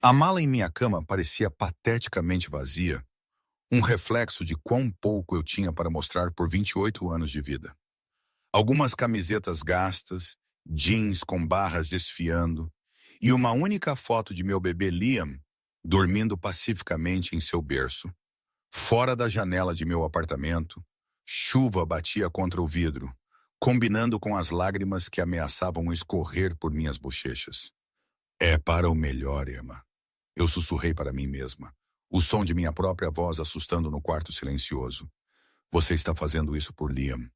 A mala em minha cama parecia pateticamente vazia, um reflexo de quão pouco eu tinha para mostrar por 28 anos de vida. Algumas camisetas gastas, jeans com barras desfiando, e uma única foto de meu bebê Liam dormindo pacificamente em seu berço. Fora da janela de meu apartamento, chuva batia contra o vidro, combinando com as lágrimas que ameaçavam escorrer por minhas bochechas. É para o melhor, Emma. Eu sussurrei para mim mesma, o som de minha própria voz assustando no quarto silencioso. Você está fazendo isso por Liam.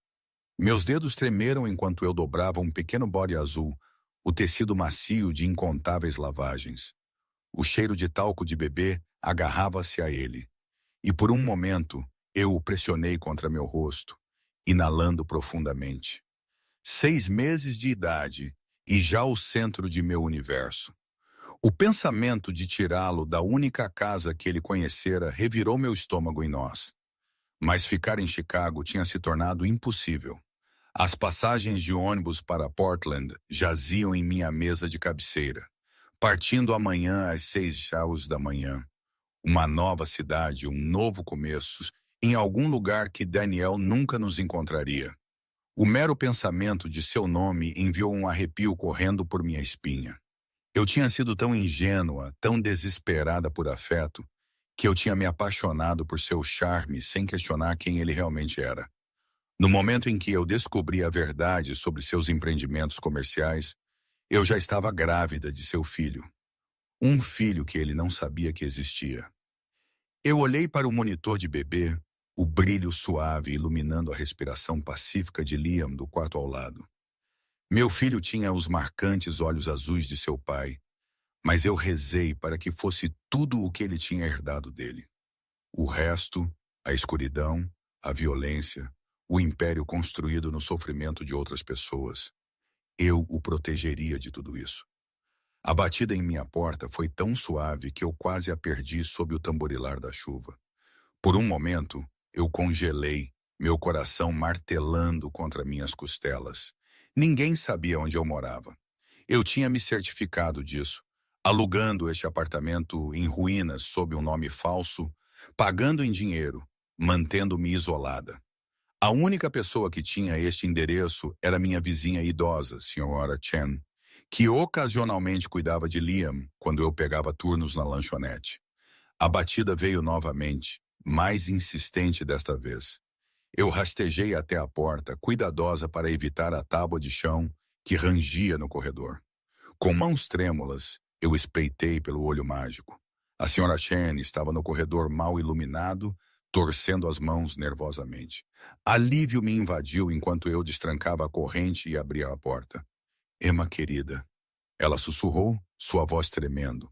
Meus dedos tremeram enquanto eu dobrava um pequeno bode azul, o tecido macio de incontáveis lavagens. O cheiro de talco de bebê agarrava-se a ele. E por um momento, eu o pressionei contra meu rosto, inalando profundamente. 6 meses de idade e já o centro de meu universo. O pensamento de tirá-lo da única casa que ele conhecera revirou meu estômago em nós. Mas ficar em Chicago tinha se tornado impossível. As passagens de ônibus para Portland jaziam em minha mesa de cabeceira, partindo amanhã às 6 horas da manhã. Uma nova cidade, um novo começo, em algum lugar que Daniel nunca nos encontraria. O mero pensamento de seu nome enviou um arrepio correndo por minha espinha. Eu tinha sido tão ingênua, tão desesperada por afeto, que eu tinha me apaixonado por seu charme sem questionar quem ele realmente era. No momento em que eu descobri a verdade sobre seus empreendimentos comerciais, eu já estava grávida de seu filho. Um filho que ele não sabia que existia. Eu olhei para o monitor de bebê, o brilho suave iluminando a respiração pacífica de Liam do quarto ao lado. Meu filho tinha os marcantes olhos azuis de seu pai, mas eu rezei para que fosse tudo o que ele tinha herdado dele. O resto, a escuridão, a violência, o império construído no sofrimento de outras pessoas. Eu o protegeria de tudo isso. A batida em minha porta foi tão suave que eu quase a perdi sob o tamborilar da chuva. Por um momento, eu congelei, meu coração martelando contra minhas costelas. Ninguém sabia onde eu morava. Eu tinha me certificado disso, alugando este apartamento em ruínas sob um nome falso, pagando em dinheiro, mantendo-me isolada. A única pessoa que tinha este endereço era minha vizinha idosa, Sra. Chen, que ocasionalmente cuidava de Liam quando eu pegava turnos na lanchonete. A batida veio novamente, mais insistente desta vez. Eu rastejei até a porta, cuidadosa para evitar a tábua de chão que rangia no corredor. Com mãos trêmulas, eu espreitei pelo olho mágico. A Sra. Chen estava no corredor mal iluminado, torcendo as mãos nervosamente. Alívio me invadiu enquanto eu destrancava a corrente e abria a porta. Emma querida, ela sussurrou, sua voz tremendo.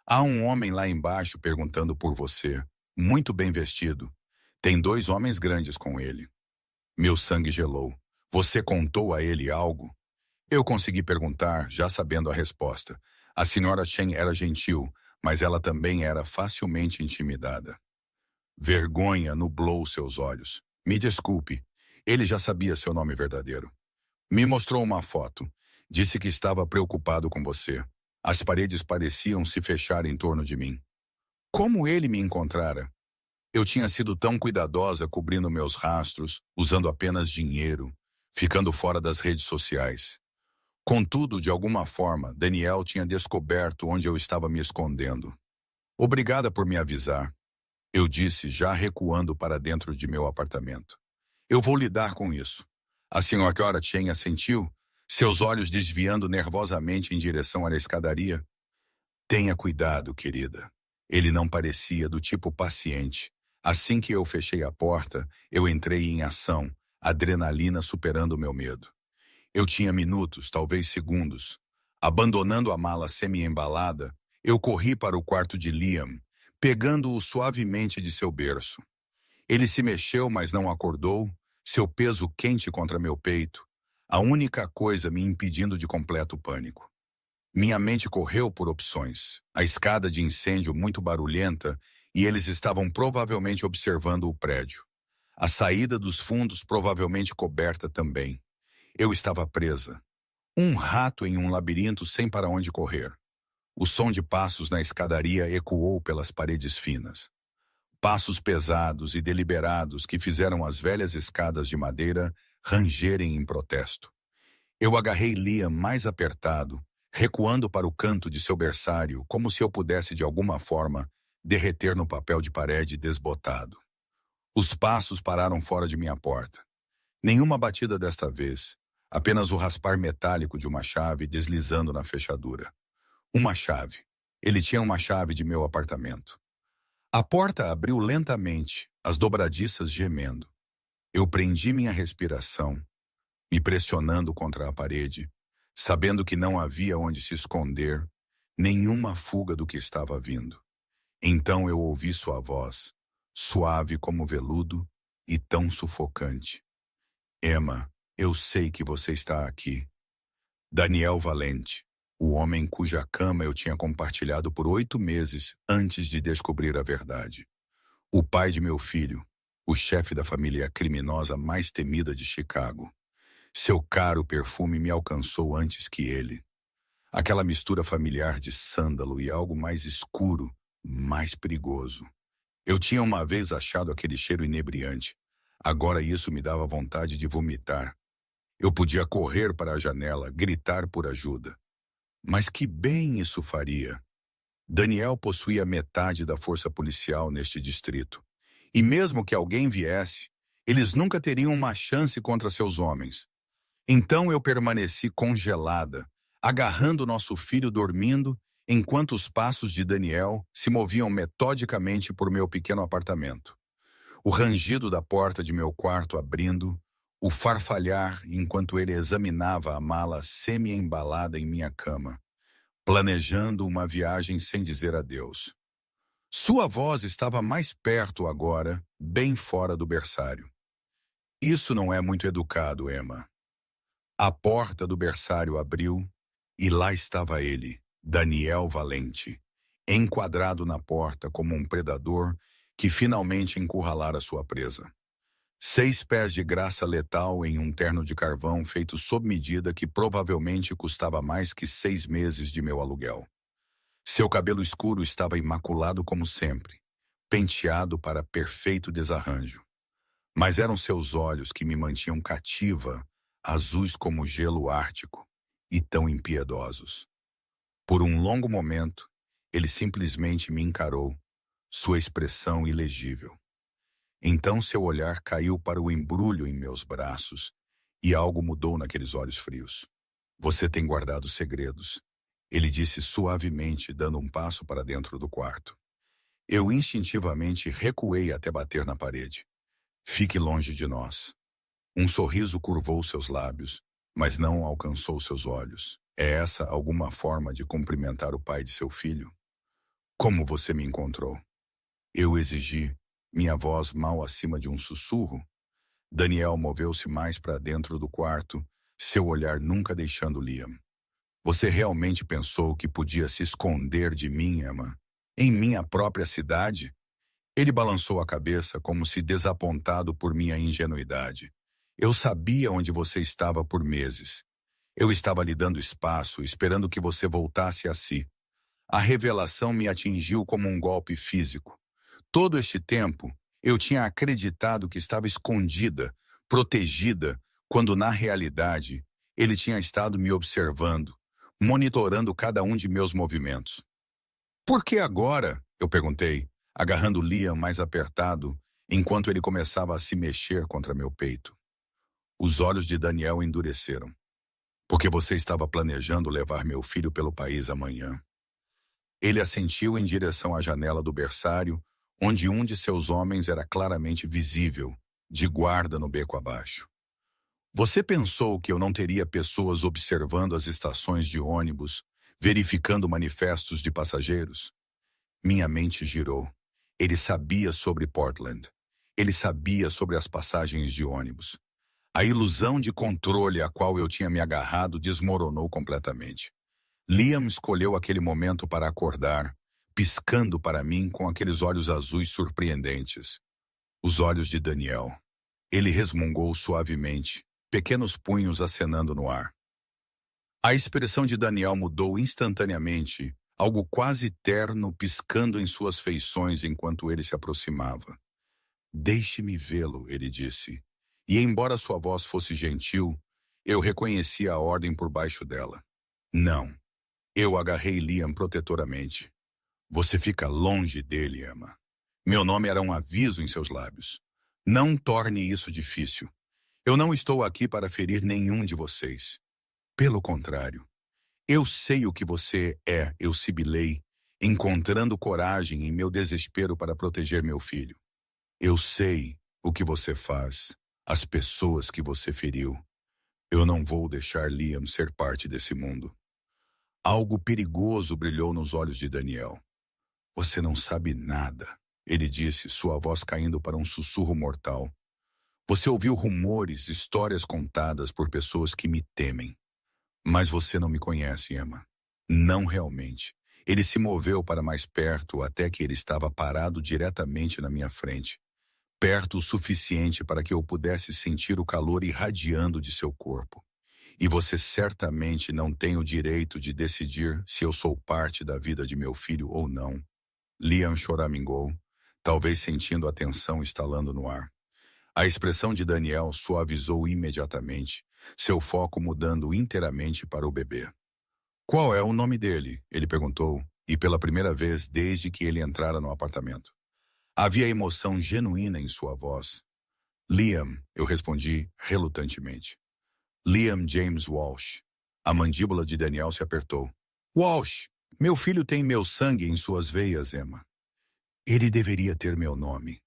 Há um homem lá embaixo perguntando por você, muito bem vestido. Tem 2 homens grandes com ele. Meu sangue gelou. Você contou a ele algo? Eu consegui perguntar, já sabendo a resposta. A Sra. Chen era gentil, mas ela também era facilmente intimidada. Vergonha nublou seus olhos. Me desculpe, ele já sabia seu nome verdadeiro. Me mostrou uma foto. Disse que estava preocupado com você. As paredes pareciam se fechar em torno de mim. Como ele me encontrara? Eu tinha sido tão cuidadosa cobrindo meus rastros, usando apenas dinheiro, ficando fora das redes sociais. Contudo, de alguma forma, Daniel tinha descoberto onde eu estava me escondendo. Obrigada por me avisar, eu disse, já recuando para dentro de meu apartamento. Eu vou lidar com isso. A Sra. Chen assentiu, seus olhos desviando nervosamente em direção à escadaria. Tenha cuidado, querida. Ele não parecia do tipo paciente. Assim que eu fechei a porta, eu entrei em ação, adrenalina superando o meu medo. Eu tinha minutos, talvez segundos. Abandonando a mala semi-embalada, eu corri para o quarto de Liam, pegando-o suavemente de seu berço. Ele se mexeu, mas não acordou, seu peso quente contra meu peito, a única coisa me impedindo de completo pânico. Minha mente correu por opções. A escada de incêndio muito barulhenta e eles estavam provavelmente observando o prédio. A saída dos fundos provavelmente coberta também. Eu estava presa. Um rato em um labirinto sem para onde correr. O som de passos na escadaria ecoou pelas paredes finas. Passos pesados e deliberados que fizeram as velhas escadas de madeira rangerem em protesto. Eu agarrei Liam mais apertado, recuando para o canto de seu berçário, como se eu pudesse de alguma forma derreter no papel de parede desbotado. Os passos pararam fora de minha porta. Nenhuma batida desta vez, apenas o raspar metálico de uma chave deslizando na fechadura. Uma chave. Ele tinha uma chave de meu apartamento. A porta abriu lentamente, as dobradiças gemendo. Eu prendi minha respiração, me pressionando contra a parede, sabendo que não havia onde se esconder, nenhuma fuga do que estava vindo. Então eu ouvi sua voz, suave como veludo e tão sufocante. Emma, eu sei que você está aqui. Daniel Valente, o homem cuja cama eu tinha compartilhado por 8 meses antes de descobrir a verdade. O pai de meu filho, o chefe da família criminosa mais temida de Chicago. Seu caro perfume me alcançou antes que ele. Aquela mistura familiar de sândalo e algo mais escuro, mais perigoso. Eu tinha uma vez achado aquele cheiro inebriante. Agora isso me dava vontade de vomitar. Eu podia correr para a janela, gritar por ajuda. Mas que bem isso faria? Daniel possuía metade da força policial neste distrito. E mesmo que alguém viesse, eles nunca teriam uma chance contra seus homens. Então eu permaneci congelada, agarrando nosso filho dormindo, enquanto os passos de Daniel se moviam metodicamente por meu pequeno apartamento. O rangido da porta de meu quarto abrindo, o farfalhar enquanto ele examinava a mala semi-embalada em minha cama, planejando uma viagem sem dizer adeus. Sua voz estava mais perto agora, bem fora do berçário. Isso não é muito educado, Emma. A porta do berçário abriu e lá estava ele, Daniel Valente, enquadrado na porta como um predador que finalmente encurralara sua presa. 6 pés de graça letal em um terno de carvão feito sob medida que provavelmente custava mais que 6 meses de meu aluguel. Seu cabelo escuro estava imaculado como sempre, penteado para perfeito desarranjo. Mas eram seus olhos que me mantinham cativa, azuis como gelo ártico, e tão impiedosos. Por um longo momento, ele simplesmente me encarou, sua expressão ilegível. Então seu olhar caiu para o embrulho em meus braços, e algo mudou naqueles olhos frios. Você tem guardado segredos, ele disse suavemente, dando um passo para dentro do quarto. Eu instintivamente recuei até bater na parede. Fique longe de nós. Um sorriso curvou seus lábios, mas não alcançou seus olhos. É essa alguma forma de cumprimentar o pai de seu filho? Como você me encontrou? Eu exigi, minha voz mal acima de um sussurro. Daniel moveu-se mais para dentro do quarto, seu olhar nunca deixando Liam. Você realmente pensou que podia se esconder de mim, Emma? Em minha própria cidade? Ele balançou a cabeça como se desapontado por minha ingenuidade. Eu sabia onde você estava por meses. Eu estava lhe dando espaço, esperando que você voltasse a si. A revelação me atingiu como um golpe físico. Todo este tempo, eu tinha acreditado que estava escondida, protegida, quando na realidade, ele tinha estado me observando, monitorando cada um de meus movimentos. Por que agora? Eu perguntei, agarrando Liam mais apertado, enquanto ele começava a se mexer contra meu peito. Os olhos de Daniel endureceram. Porque você estava planejando levar meu filho pelo país amanhã. Ele assentiu em direção à janela do berçário, onde um de seus homens era claramente visível, de guarda no beco abaixo. Você pensou que eu não teria pessoas observando as estações de ônibus, verificando manifestos de passageiros? Minha mente girou. Ele sabia sobre Portland. Ele sabia sobre as passagens de ônibus. A ilusão de controle a qual eu tinha me agarrado desmoronou completamente. Liam escolheu aquele momento para acordar, piscando para mim com aqueles olhos azuis surpreendentes. Os olhos de Daniel. Ele resmungou suavemente, pequenos punhos acenando no ar. A expressão de Daniel mudou instantaneamente algo quase terno piscando em suas feições enquanto ele se aproximava. Deixe-me vê-lo, ele disse. E embora sua voz fosse gentil, eu reconheci a ordem por baixo dela. Não. Eu agarrei Liam protetoramente. Você fica longe dele, Emma. Meu nome era um aviso em seus lábios. Não torne isso difícil. Eu não estou aqui para ferir nenhum de vocês. Pelo contrário, eu sei o que você é, eu sibilei, encontrando coragem em meu desespero para proteger meu filho. Eu sei o que você faz, as pessoas que você feriu. Eu não vou deixar Liam ser parte desse mundo. Algo perigoso brilhou nos olhos de Daniel. Você não sabe nada, ele disse, sua voz caindo para um sussurro mortal. Você ouviu rumores, histórias contadas por pessoas que me temem. Mas você não me conhece, Emma. Não realmente. Ele se moveu para mais perto até que ele estava parado diretamente na minha frente. Perto o suficiente para que eu pudesse sentir o calor irradiando de seu corpo. E você certamente não tem o direito de decidir se eu sou parte da vida de meu filho ou não. Liam choramingou, talvez sentindo a tensão estalando no ar. A expressão de Daniel suavizou imediatamente, seu foco mudando inteiramente para o bebê. Qual é o nome dele? Ele perguntou, e pela primeira vez desde que ele entrara no apartamento. Havia emoção genuína em sua voz. Liam, eu respondi relutantemente. Liam James Walsh. A mandíbula de Daniel se apertou. Walsh, meu filho tem meu sangue em suas veias, Emma. Ele deveria ter meu nome.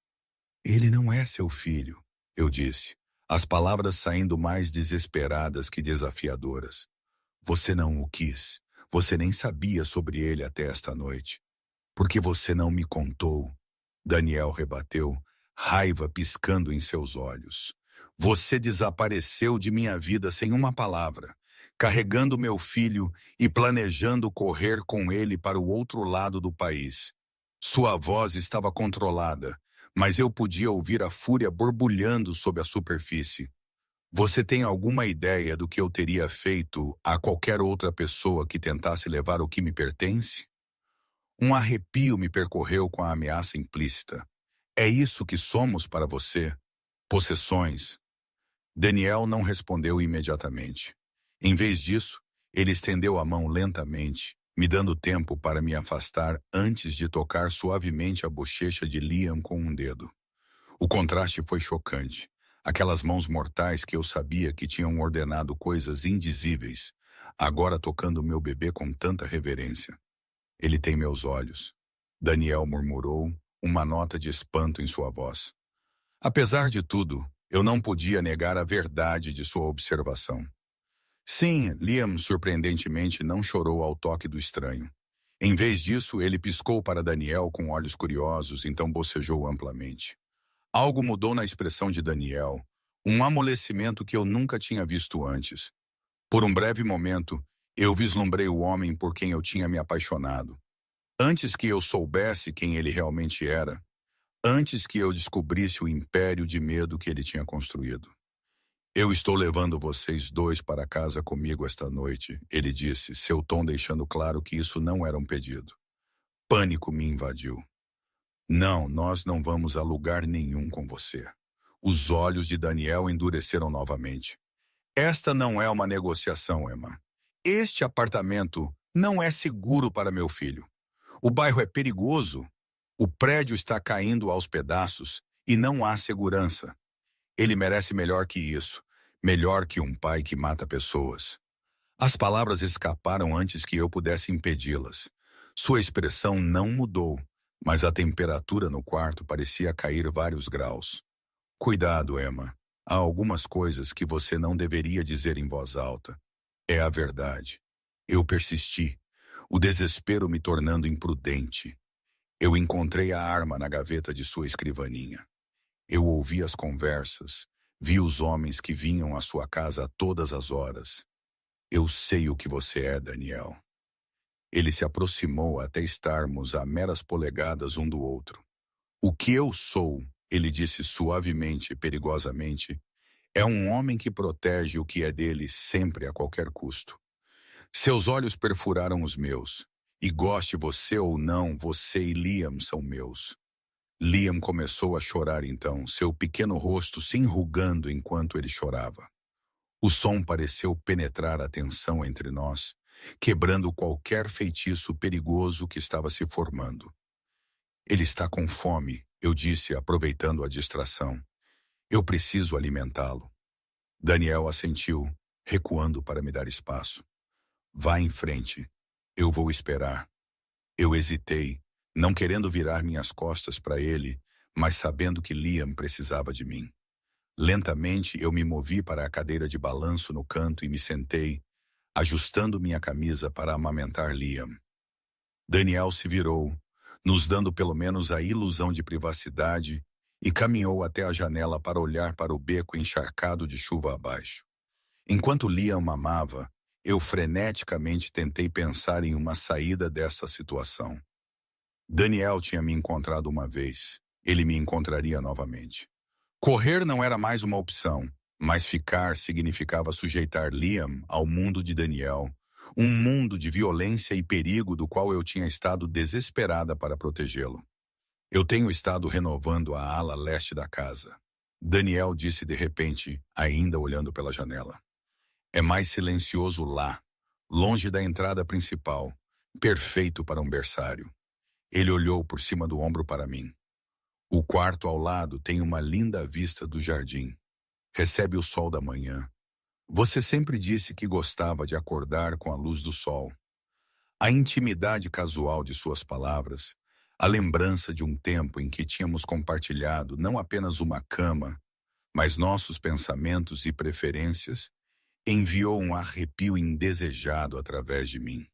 Ele não é seu filho, eu disse, as palavras saindo mais desesperadas que desafiadoras. Você não o quis. Você nem sabia sobre ele até esta noite. Porque você não me contou. Daniel rebateu, raiva piscando em seus olhos. Você desapareceu de minha vida sem uma palavra, carregando meu filho e planejando correr com ele para o outro lado do país. Sua voz estava controlada, mas eu podia ouvir a fúria borbulhando sob a superfície. Você tem alguma ideia do que eu teria feito a qualquer outra pessoa que tentasse levar o que me pertence? Um arrepio me percorreu com a ameaça implícita. É isso que somos para você? Possessões. Daniel não respondeu imediatamente. Em vez disso, ele estendeu a mão lentamente, me dando tempo para me afastar antes de tocar suavemente a bochecha de Liam com um dedo. O contraste foi chocante. Aquelas mãos mortais que eu sabia que tinham ordenado coisas indizíveis, agora tocando meu bebê com tanta reverência. Ele tem meus olhos. Daniel murmurou, uma nota de espanto em sua voz. Apesar de tudo, eu não podia negar a verdade de sua observação. Sim, Liam surpreendentemente não chorou ao toque do estranho. Em vez disso, ele piscou para Daniel com olhos curiosos, então bocejou amplamente. Algo mudou na expressão de Daniel, um amolecimento que eu nunca tinha visto antes. Por um breve momento, eu vislumbrei o homem por quem eu tinha me apaixonado. Antes que eu soubesse quem ele realmente era, antes que eu descobrisse o império de medo que ele tinha construído. Eu estou levando vocês dois para casa comigo esta noite, ele disse, seu tom deixando claro que isso não era um pedido. Pânico me invadiu. Não, nós não vamos a lugar nenhum com você. Os olhos de Daniel endureceram novamente. Esta não é uma negociação, Emma. Este apartamento não é seguro para meu filho. O bairro é perigoso. O prédio está caindo aos pedaços e não há segurança. Ele merece melhor que isso. Melhor que um pai que mata pessoas. As palavras escaparam antes que eu pudesse impedi-las. Sua expressão não mudou, mas a temperatura no quarto parecia cair vários graus. Cuidado, Emma. Há algumas coisas que você não deveria dizer em voz alta. É a verdade. Eu persisti, o desespero me tornando imprudente. Eu encontrei a arma na gaveta de sua escrivaninha. Eu ouvi as conversas, vi os homens que vinham à sua casa a todas as horas. Eu sei o que você é, Daniel. Ele se aproximou até estarmos a meras polegadas um do outro. O que eu sou, ele disse suavemente e perigosamente, é um homem que protege o que é dele sempre a qualquer custo. Seus olhos perfuraram os meus, E goste você ou não, você e Liam são meus. Liam começou a chorar então, seu pequeno rosto se enrugando enquanto ele chorava. O som pareceu penetrar a tensão entre nós, quebrando qualquer feitiço perigoso que estava se formando. Ele está com fome, eu disse, aproveitando a distração. Eu preciso alimentá-lo. Daniel assentiu, recuando para me dar espaço. Vá em frente. Eu vou esperar. Eu hesitei, não querendo virar minhas costas para ele, mas sabendo que Liam precisava de mim. Lentamente eu me movi para a cadeira de balanço no canto e me sentei, ajustando minha camisa para amamentar Liam. Daniel se virou, nos dando pelo menos a ilusão de privacidade, e caminhou até a janela para olhar para o beco encharcado de chuva abaixo. Enquanto Liam mamava, eu freneticamente tentei pensar em uma saída dessa situação. Daniel tinha me encontrado uma vez, ele me encontraria novamente. Correr não era mais uma opção, mas ficar significava sujeitar Liam ao mundo de Daniel, um mundo de violência e perigo do qual eu tinha estado desesperada para protegê-lo. Eu tenho estado renovando a ala leste da casa. Daniel disse de repente, ainda olhando pela janela. É mais silencioso lá, longe da entrada principal, perfeito para um berçário. Ele olhou por cima do ombro para mim. O quarto ao lado tem uma linda vista do jardim. Recebe o sol da manhã. Você sempre disse que gostava de acordar com a luz do sol. A intimidade casual de suas palavras, a lembrança de um tempo em que tínhamos compartilhado não apenas uma cama, mas nossos pensamentos e preferências, enviou um arrepio indesejado através de mim.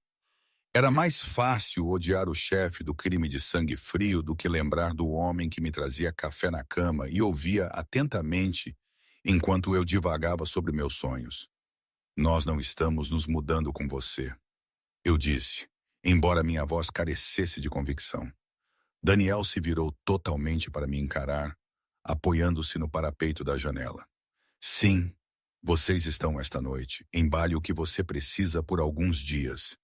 Era mais fácil odiar o chefe do crime de sangue frio do que lembrar do homem que me trazia café na cama e ouvia atentamente enquanto eu divagava sobre meus sonhos. Nós não estamos nos mudando com você, eu disse, embora minha voz carecesse de convicção. Daniel se virou totalmente para me encarar, apoiando-se no parapeito da janela. Sim, vocês estão esta noite. Embale o que você precisa por alguns dias.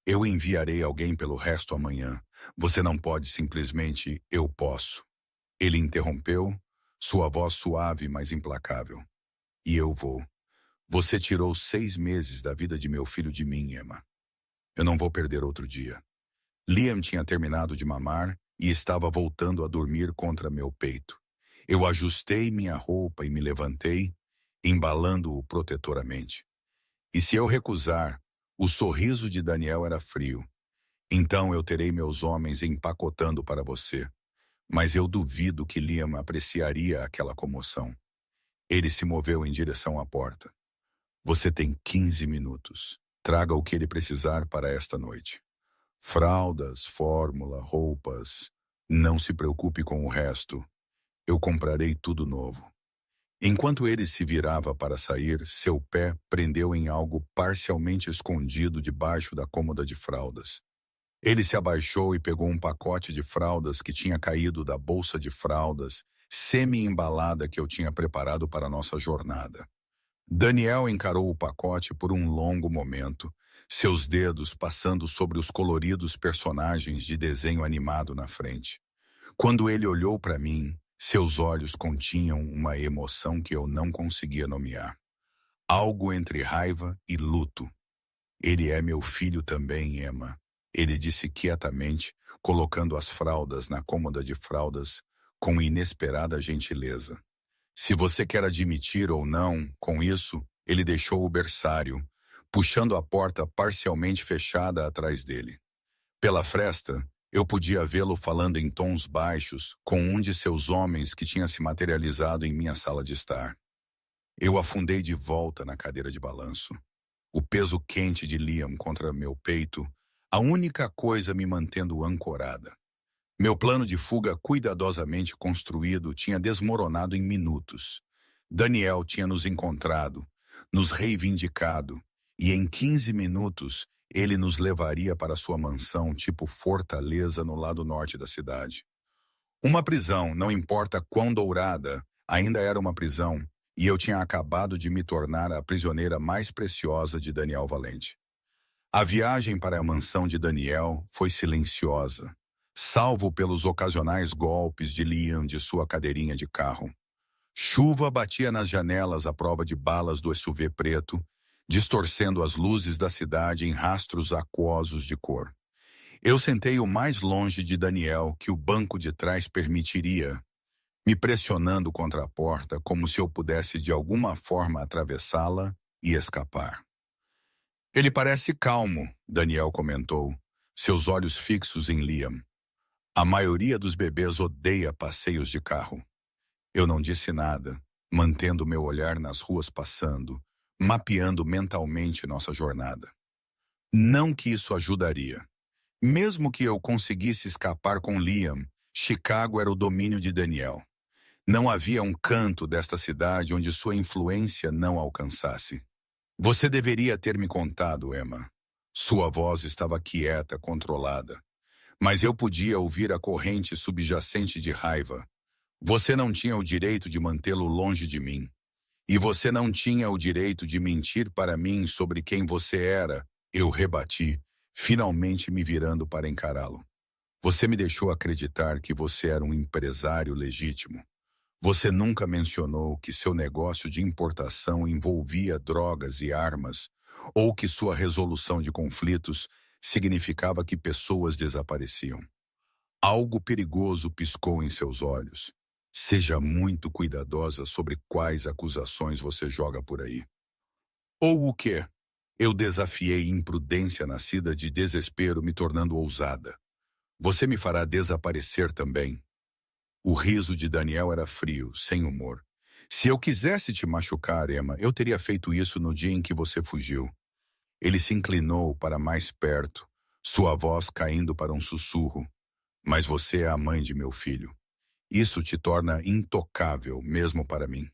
Eu enviarei alguém pelo resto amanhã. Você não pode simplesmente, eu posso. Ele interrompeu, sua voz suave, mas implacável. E eu vou. Você tirou 6 meses da vida de meu filho de mim, Emma. Eu não vou perder outro dia. Liam tinha terminado de mamar e estava voltando a dormir contra meu peito. Eu ajustei minha roupa e me levantei, embalando-o protetoramente. E se eu recusar, o sorriso de Daniel era frio. Então eu terei meus homens empacotando para você. Mas eu duvido que Liam apreciaria aquela comoção. Ele se moveu em direção à porta. Você tem 15 minutos. Traga o que ele precisar para esta noite. Fraldas, fórmula, roupas. Não se preocupe com o resto. Eu comprarei tudo novo. Enquanto ele se virava para sair, seu pé prendeu em algo parcialmente escondido debaixo da cômoda de fraldas. Ele se abaixou e pegou um pacote de fraldas que tinha caído da bolsa de fraldas, semi-embalada que eu tinha preparado para nossa jornada. Daniel encarou o pacote por um longo momento, seus dedos passando sobre os coloridos personagens de desenho animado na frente. Quando ele olhou para mim, seus olhos continham uma emoção que eu não conseguia nomear. Algo entre raiva e luto. Ele é meu filho também, Emma. Ele disse quietamente, colocando as fraldas na cômoda de fraldas com inesperada gentileza. Se você quer admitir ou não, com isso, ele deixou o berçário, puxando a porta parcialmente fechada atrás dele. Pela fresta, eu podia vê-lo falando em tons baixos com um de seus homens que tinha se materializado em minha sala de estar. Eu afundei de volta na cadeira de balanço. O peso quente de Liam contra meu peito, a única coisa me mantendo ancorada. Meu plano de fuga cuidadosamente construído tinha desmoronado em minutos. Daniel tinha nos encontrado, nos reivindicado, e em 15 minutos ele nos levaria para sua mansão tipo fortaleza no lado norte da cidade. Uma prisão, não importa quão dourada, ainda era uma prisão, e eu tinha acabado de me tornar a prisioneira mais preciosa de Daniel Valente. A viagem para a mansão de Daniel foi silenciosa, salvo pelos ocasionais golpes de Liam de sua cadeirinha de carro. Chuva batia nas janelas à prova de balas do SUV preto, distorcendo as luzes da cidade em rastros aquosos de cor. Eu sentei o mais longe de Daniel que o banco de trás permitiria, me pressionando contra a porta como se eu pudesse de alguma forma atravessá-la e escapar. Ele parece calmo, Daniel comentou, seus olhos fixos em Liam. A maioria dos bebês odeia passeios de carro. Eu não disse nada, mantendo meu olhar nas ruas passando, mapeando mentalmente nossa jornada. Não que isso ajudaria. Mesmo que eu conseguisse escapar com Liam, Chicago era o domínio de Daniel. Não havia um canto desta cidade onde sua influência não alcançasse. Você deveria ter me contado, Emma. Sua voz estava quieta, controlada. Mas eu podia ouvir a corrente subjacente de raiva. Você não tinha o direito de mantê-lo longe de mim. E você não tinha o direito de mentir para mim sobre quem você era, eu rebati, finalmente me virando para encará-lo. Você me deixou acreditar que você era um empresário legítimo. Você nunca mencionou que seu negócio de importação envolvia drogas e armas, ou que sua resolução de conflitos significava que pessoas desapareciam. Algo perigoso piscou em seus olhos. Seja muito cuidadosa sobre quais acusações você joga por aí. Ou o quê? Eu desafiei imprudência nascida de desespero, me tornando ousada. Você me fará desaparecer também. O riso de Daniel era frio, sem humor. Se eu quisesse te machucar, Emma, eu teria feito isso no dia em que você fugiu. Ele se inclinou para mais perto, sua voz caindo para um sussurro. Mas você é a mãe de meu filho. Isso te torna intocável, mesmo para mim.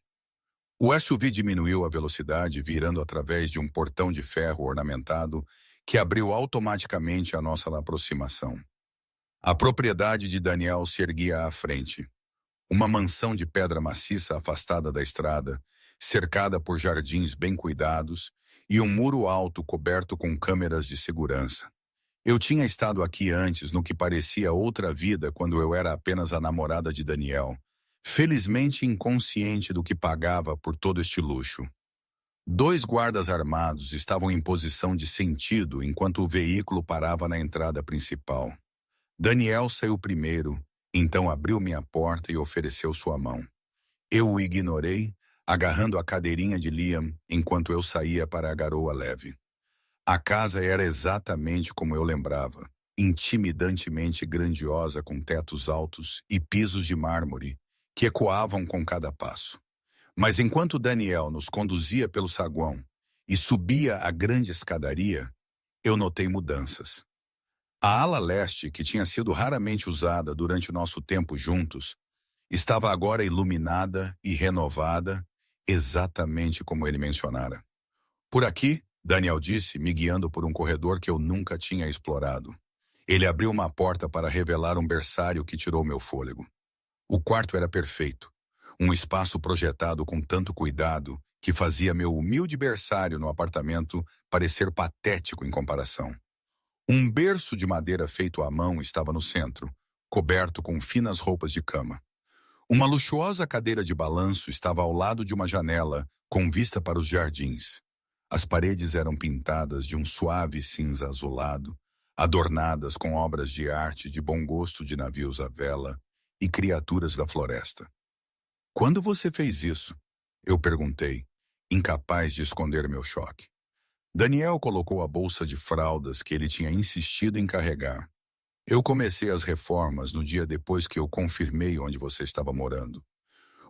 O SUV diminuiu a velocidade, virando através de um portão de ferro ornamentado que abriu automaticamente a nossa aproximação. A propriedade de Daniel se erguia à frente. Uma mansão de pedra maciça afastada da estrada, cercada por jardins bem cuidados e um muro alto coberto com câmeras de segurança. Eu tinha estado aqui antes no que parecia outra vida quando eu era apenas a namorada de Daniel, felizmente inconsciente do que pagava por todo este luxo. 2 guardas armados estavam em posição de sentido enquanto o veículo parava na entrada principal. Daniel saiu primeiro, então abriu minha porta e ofereceu sua mão. Eu o ignorei, agarrando a cadeirinha de Liam enquanto eu saía para a garoa leve. A casa era exatamente como eu lembrava, intimidantemente grandiosa com tetos altos e pisos de mármore que ecoavam com cada passo. Mas enquanto Daniel nos conduzia pelo saguão e subia a grande escadaria, eu notei mudanças. A ala leste, que tinha sido raramente usada durante o nosso tempo juntos, estava agora iluminada e renovada, exatamente como ele mencionara. Por aqui, Daniel disse, me guiando por um corredor que eu nunca tinha explorado. Ele abriu uma porta para revelar um berçário que tirou meu fôlego. O quarto era perfeito, um espaço projetado com tanto cuidado que fazia meu humilde berçário no apartamento parecer patético em comparação. Um berço de madeira feito à mão estava no centro, coberto com finas roupas de cama. Uma luxuosa cadeira de balanço estava ao lado de uma janela, com vista para os jardins. As paredes eram pintadas de um suave cinza azulado, adornadas com obras de arte de bom gosto de navios à vela e criaturas da floresta. Quando você fez isso? Eu perguntei, incapaz de esconder meu choque. Daniel colocou a bolsa de fraldas que ele tinha insistido em carregar. Eu comecei as reformas no dia depois que eu confirmei onde você estava morando.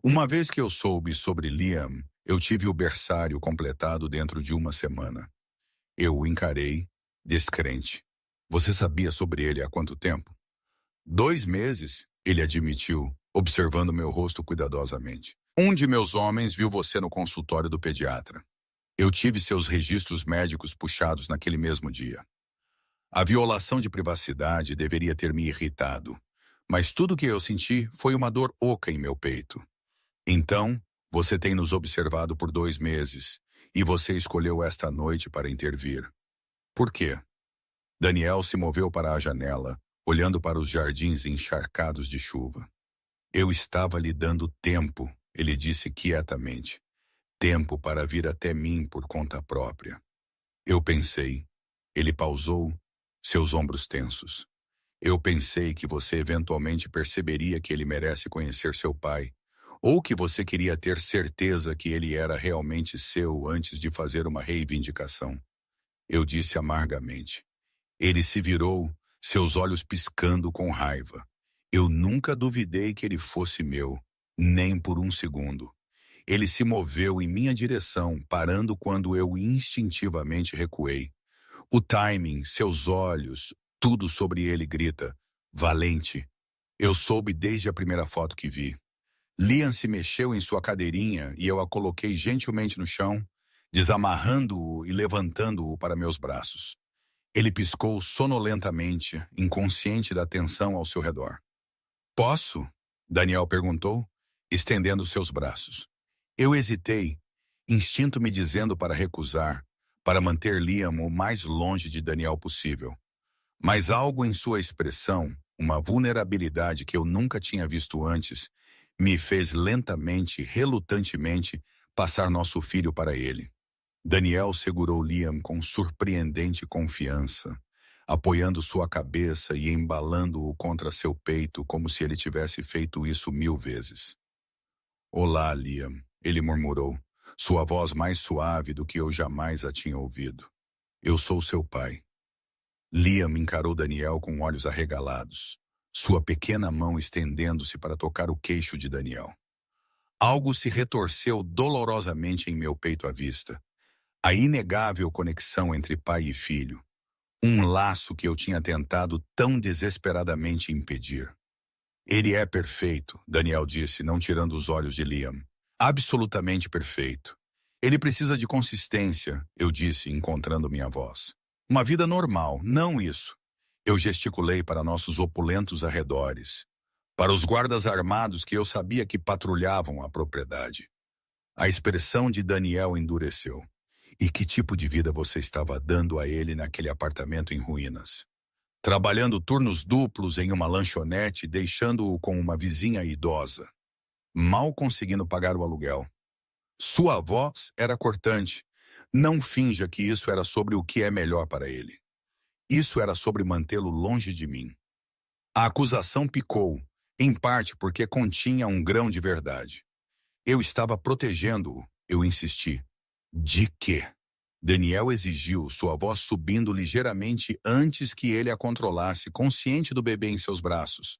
Uma vez que eu soube sobre Liam, eu tive o berçário completado dentro de uma semana. Eu o encarei, descrente. Você sabia sobre ele há quanto tempo? 2 meses, ele admitiu, observando meu rosto cuidadosamente. Um de meus homens viu você no consultório do pediatra. Eu tive seus registros médicos puxados naquele mesmo dia. A violação de privacidade deveria ter me irritado, mas tudo o que eu senti foi uma dor oca em meu peito. Então, você tem nos observado por 2 meses, e você escolheu esta noite para intervir. Por quê? Daniel se moveu para a janela, olhando para os jardins encharcados de chuva. Eu estava lhe dando tempo, ele disse quietamente. Tempo para vir até mim por conta própria. Eu pensei. Ele pausou, seus ombros tensos. Eu pensei que você eventualmente perceberia que ele merece conhecer seu pai, ou que você queria ter certeza que ele era realmente seu antes de fazer uma reivindicação. Eu disse amargamente. Ele se virou, seus olhos piscando com raiva. Eu nunca duvidei que ele fosse meu, nem por um segundo. Ele se moveu em minha direção, parando quando eu instintivamente recuei. O timing, seus olhos, tudo sobre ele grita. Valente. Eu soube desde a primeira foto que vi. Liam se mexeu em sua cadeirinha e eu a coloquei gentilmente no chão, desamarrando-o e levantando-o para meus braços. Ele piscou sonolentamente, inconsciente da tensão ao seu redor. Posso? Daniel perguntou, estendendo seus braços. Eu hesitei, instinto me dizendo para recusar, para manter Liam o mais longe de Daniel possível. Mas algo em sua expressão, uma vulnerabilidade que eu nunca tinha visto antes, me fez lentamente, relutantemente, passar nosso filho para ele. Daniel segurou Liam com surpreendente confiança, apoiando sua cabeça e embalando-o contra seu peito como se ele tivesse feito isso 1000 vezes. Olá, Liam, ele murmurou, sua voz mais suave do que eu jamais a tinha ouvido. Eu sou seu pai. Liam encarou Daniel com olhos arregalados, sua pequena mão estendendo-se para tocar o queixo de Daniel. Algo se retorceu dolorosamente em meu peito à vista. A inegável conexão entre pai e filho. Um laço que eu tinha tentado tão desesperadamente impedir. Ele é perfeito, Daniel disse, não tirando os olhos de Liam. Absolutamente perfeito. Ele precisa de consistência, eu disse, encontrando minha voz. Uma vida normal, não isso. Eu gesticulei para nossos opulentos arredores, para os guardas armados que eu sabia que patrulhavam a propriedade. A expressão de Daniel endureceu. E que tipo de vida você estava dando a ele naquele apartamento em ruínas? Trabalhando turnos duplos em uma lanchonete, deixando-o com uma vizinha idosa. Mal conseguindo pagar o aluguel. Sua voz era cortante. Não finja que isso era sobre o que é melhor para ele. Isso era sobre mantê-lo longe de mim. A acusação picou, em parte porque continha um grão de verdade. Eu estava protegendo-o, eu insisti. De quê? Daniel exigiu, sua voz subindo ligeiramente antes que ele a controlasse, consciente do bebê em seus braços.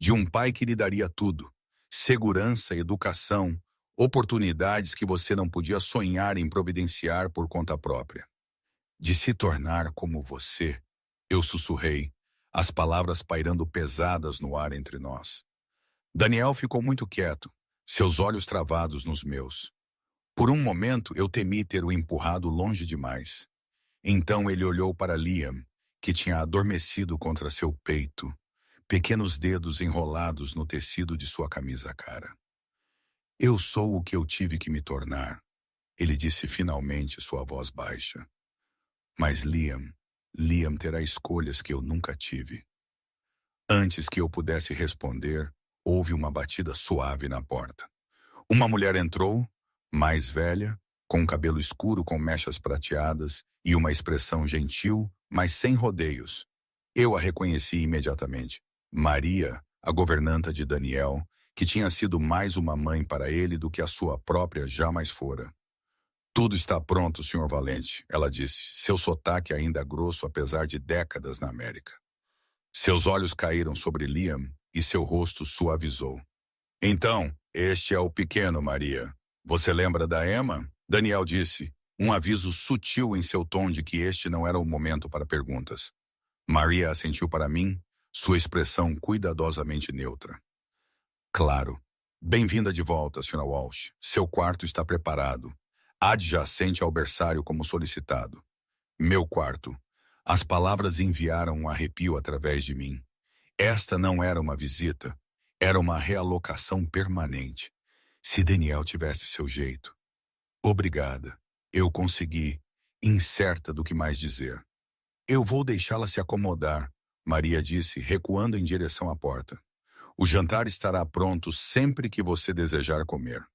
De um pai que lhe daria tudo. Segurança, educação, oportunidades que você não podia sonhar em providenciar por conta própria. De se tornar como você, eu sussurrei, as palavras pairando pesadas no ar entre nós. Daniel ficou muito quieto, seus olhos travados nos meus. Por um momento eu temi ter o empurrado longe demais. Então ele olhou para Liam, que tinha adormecido contra seu peito, pequenos dedos enrolados no tecido de sua camisa cara. Eu sou o que eu tive que me tornar, ele disse finalmente, sua voz baixa. Mas Liam terá escolhas que eu nunca tive. Antes que eu pudesse responder, houve uma batida suave na porta. Uma mulher entrou, mais velha, com cabelo escuro com mechas prateadas e uma expressão gentil, mas sem rodeios. Eu a reconheci imediatamente. Maria, a governanta de Daniel, que tinha sido mais uma mãe para ele do que a sua própria jamais fora. Tudo está pronto, Sr. Valente, ela disse, seu sotaque ainda grosso apesar de décadas na América. Seus olhos caíram sobre Liam e seu rosto suavizou. Então, este é o pequeno, Maria. Você lembra da Emma? Daniel disse, um aviso sutil em seu tom de que este não era o momento para perguntas. Maria assentiu para mim, sua expressão cuidadosamente neutra. Claro. Bem-vinda de volta, Sra. Walsh. Seu quarto está preparado. Adjacente ao berçário como solicitado. Meu quarto. As palavras enviaram um arrepio através de mim. Esta não era uma visita. Era uma realocação permanente. Se Daniel tivesse seu jeito. Obrigada. Eu consegui, incerta do que mais dizer. Eu vou deixá-la se acomodar, Maria disse, recuando em direção à porta. O jantar estará pronto sempre que você desejar comer.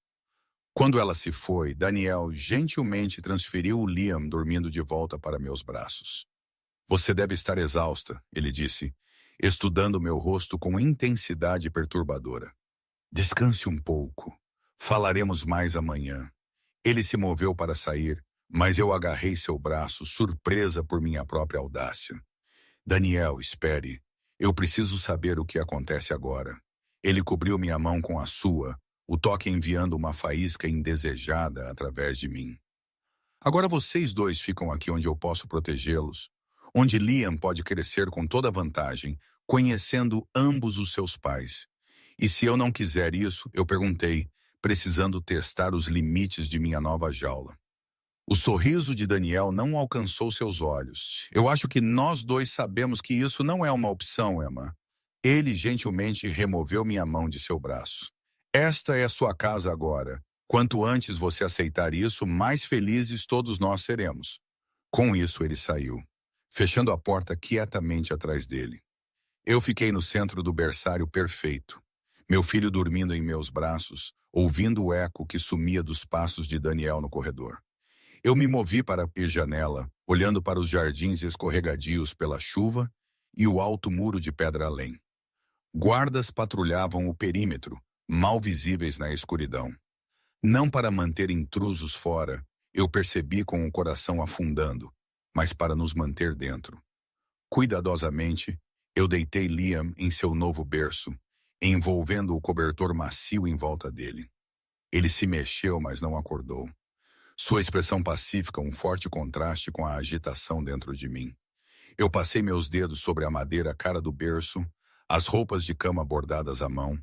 Quando ela se foi, Daniel gentilmente transferiu o Liam dormindo de volta para meus braços. Você deve estar exausta, ele disse, estudando meu rosto com intensidade perturbadora. Descanse um pouco. Falaremos mais amanhã. Ele se moveu para sair, mas eu agarrei seu braço, surpresa por minha própria audácia. Daniel, espere. Eu preciso saber o que acontece agora. Ele cobriu minha mão com a sua, o toque enviando uma faísca indesejada através de mim. Agora vocês dois ficam aqui onde eu posso protegê-los, onde Liam pode crescer com toda vantagem, conhecendo ambos os seus pais. E se eu não quiser isso, eu perguntei, precisando testar os limites de minha nova jaula. O sorriso de Daniel não alcançou seus olhos. Eu acho que nós dois sabemos que isso não é uma opção, Emma. Ele gentilmente removeu minha mão de seu braço. Esta é a sua casa agora. Quanto antes você aceitar isso, mais felizes todos nós seremos. Com isso, ele saiu, fechando a porta quietamente atrás dele. Eu fiquei no centro do berçário perfeito, meu filho dormindo em meus braços, ouvindo o eco que sumia dos passos de Daniel no corredor. Eu me movi para a janela, olhando para os jardins escorregadios pela chuva e o alto muro de pedra além. Guardas patrulhavam o perímetro, mal visíveis na escuridão. Não para manter intrusos fora, eu percebi com o coração afundando, mas para nos manter dentro. Cuidadosamente, eu deitei Liam em seu novo berço, envolvendo o cobertor macio em volta dele. Ele se mexeu, mas não acordou. Sua expressão pacífica, um forte contraste com a agitação dentro de mim. Eu passei meus dedos sobre a madeira cara do berço, as roupas de cama bordadas à mão,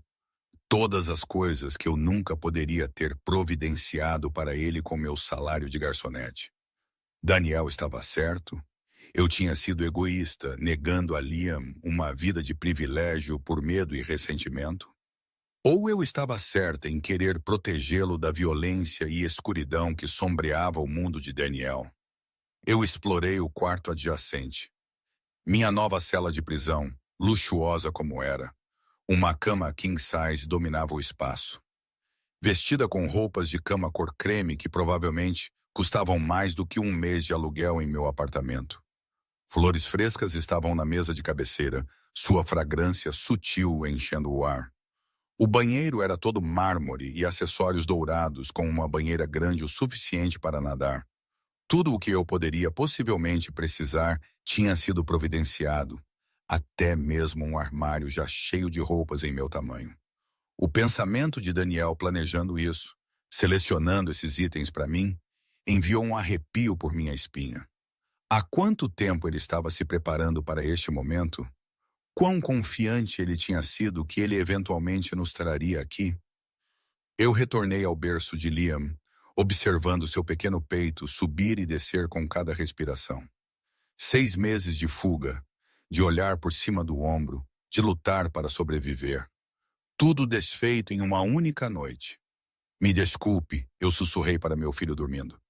todas as coisas que eu nunca poderia ter providenciado para ele com meu salário de garçonete. Daniel estava certo. Eu tinha sido egoísta, negando a Liam uma vida de privilégio por medo e ressentimento. Ou eu estava certa em querer protegê-lo da violência e escuridão que sombreava o mundo de Daniel. Eu explorei o quarto adjacente. Minha nova cela de prisão, luxuosa como era, uma cama king size dominava o espaço. Vestida com roupas de cama cor creme que provavelmente custavam mais do que um mês de aluguel em meu apartamento. Flores frescas estavam na mesa de cabeceira, sua fragrância sutil enchendo o ar. O banheiro era todo mármore e acessórios dourados com uma banheira grande o suficiente para nadar. Tudo o que eu poderia possivelmente precisar tinha sido providenciado, até mesmo um armário já cheio de roupas em meu tamanho. O pensamento de Daniel planejando isso, selecionando esses itens para mim, enviou um arrepio por minha espinha. Há quanto tempo ele estava se preparando para este momento? Quão confiante ele tinha sido que ele eventualmente nos traria aqui? Eu retornei ao berço de Liam, observando seu pequeno peito subir e descer com cada respiração. 6 meses de fuga, de olhar por cima do ombro, de lutar para sobreviver. Tudo desfeito em uma única noite. Me desculpe, eu sussurrei para meu filho dormindo.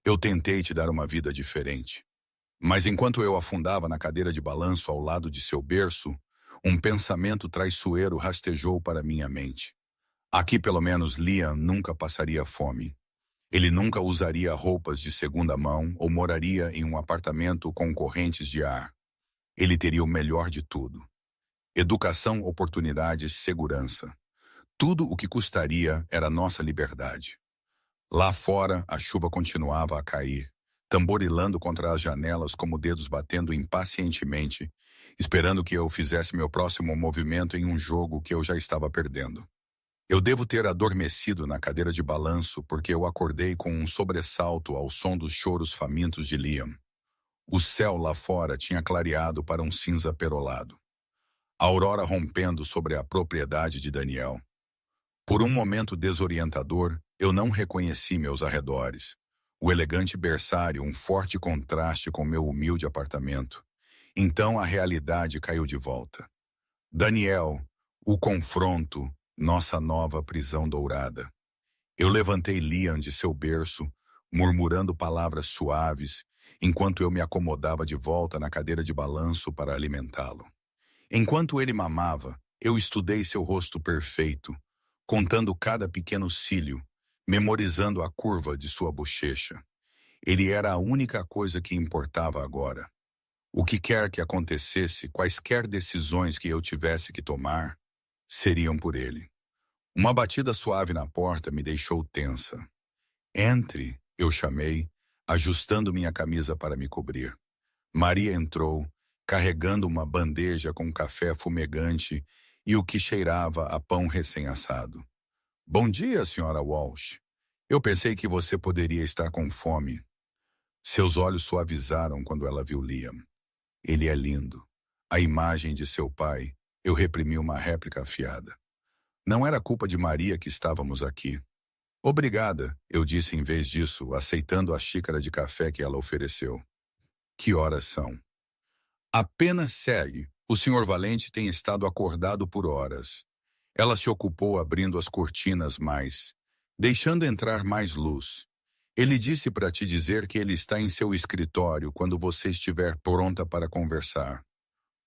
Eu tentei te dar uma vida diferente. Mas enquanto eu afundava na cadeira de balanço ao lado de seu berço, um pensamento traiçoeiro rastejou para minha mente. Aqui pelo menos Liam nunca passaria fome. Ele nunca usaria roupas de segunda mão ou moraria em um apartamento com correntes de ar. Ele teria o melhor de tudo. Educação, oportunidades, segurança. Tudo o que custaria era nossa liberdade. Lá fora, a chuva continuava a cair, tamborilando contra as janelas como dedos batendo impacientemente, esperando que eu fizesse meu próximo movimento em um jogo que eu já estava perdendo. Eu devo ter adormecido na cadeira de balanço porque eu acordei com um sobressalto ao som dos choros famintos de Liam. O céu lá fora tinha clareado para um cinza perolado. A aurora rompendo sobre a propriedade de Daniel. Por um momento desorientador, eu não reconheci meus arredores. O elegante berçário, um forte contraste com meu humilde apartamento. Então a realidade caiu de volta. Daniel, o confronto, nossa nova prisão dourada. Eu levantei Liam de seu berço, murmurando palavras suaves, enquanto eu me acomodava de volta na cadeira de balanço para alimentá-lo. Enquanto ele mamava, eu estudei seu rosto perfeito, contando cada pequeno cílio, memorizando a curva de sua bochecha. Ele era a única coisa que importava agora. O que quer que acontecesse, quaisquer decisões que eu tivesse que tomar, seriam por ele. Uma batida suave na porta me deixou tensa. Entre, eu chamei, ajustando minha camisa para me cobrir. Maria entrou, carregando uma bandeja com café fumegante e o que cheirava a pão recém-assado. Bom dia, senhora Walsh. Eu pensei que você poderia estar com fome. Seus olhos suavizaram quando ela viu Liam. Ele é lindo. A imagem de seu pai, eu reprimi uma réplica afiada. Não era culpa de Maria que estávamos aqui. Obrigada, eu disse em vez disso, aceitando a xícara de café que ela ofereceu. Que horas são? Apenas segue. O senhor Valente tem estado acordado por horas. Ela se ocupou abrindo as cortinas mais, deixando entrar mais luz. Ele disse para te dizer que ele está em seu escritório quando você estiver pronta para conversar.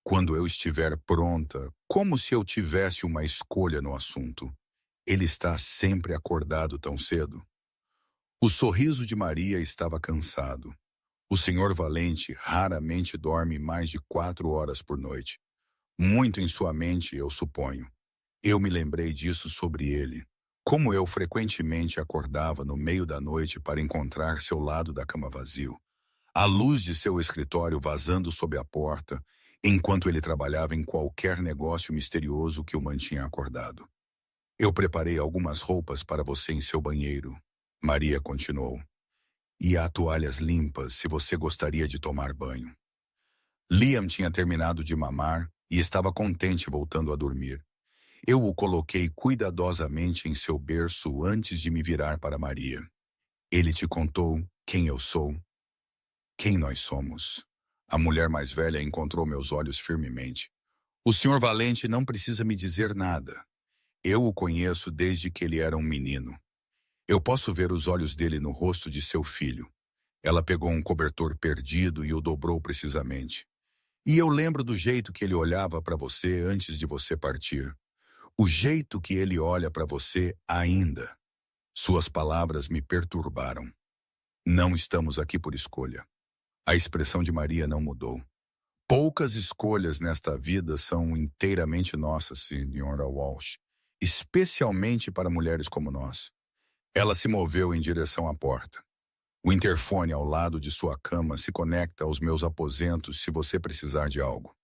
Quando eu estiver pronta, como se eu tivesse uma escolha no assunto. Ele está sempre acordado tão cedo. O sorriso de Maria estava cansado. O senhor Valente raramente dorme mais de 4 horas por noite. Muito em sua mente, eu suponho. Eu me lembrei disso sobre ele. Como eu frequentemente acordava no meio da noite para encontrar seu lado da cama vazio. A luz de seu escritório vazando sob a porta, enquanto ele trabalhava em qualquer negócio misterioso que o mantinha acordado. Eu preparei algumas roupas para você em seu banheiro, Maria continuou. E há toalhas limpas se você gostaria de tomar banho. Liam tinha terminado de mamar e estava contente voltando a dormir. Eu o coloquei cuidadosamente em seu berço antes de me virar para Maria. Ele te contou quem eu sou? Quem nós somos? A mulher mais velha encontrou meus olhos firmemente. O senhor Valente não precisa me dizer nada. Eu o conheço desde que ele era um menino. Eu posso ver os olhos dele no rosto de seu filho. Ela pegou um cobertor perdido e o dobrou precisamente. E eu lembro do jeito que ele olhava para você antes de você partir. O jeito que ele olha para você ainda. Suas palavras me perturbaram. Não estamos aqui por escolha. A expressão de Maria não mudou. Poucas escolhas nesta vida são inteiramente nossas, senhora Walsh, especialmente para mulheres como nós. Ela se moveu em direção à porta. O interfone ao lado de sua cama se conecta aos meus aposentos se você precisar de algo.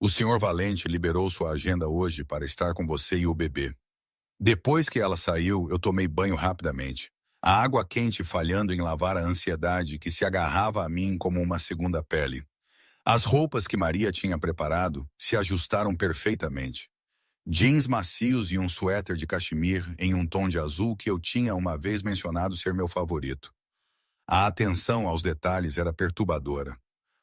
O senhor Valente liberou sua agenda hoje para estar com você e o bebê. Depois que ela saiu, eu tomei banho rapidamente. A água quente falhando em lavar a ansiedade que se agarrava a mim como uma segunda pele. As roupas que Maria tinha preparado se ajustaram perfeitamente. Jeans macios e um suéter de cachemir em um tom de azul que eu tinha uma vez mencionado ser meu favorito. A atenção aos detalhes era perturbadora.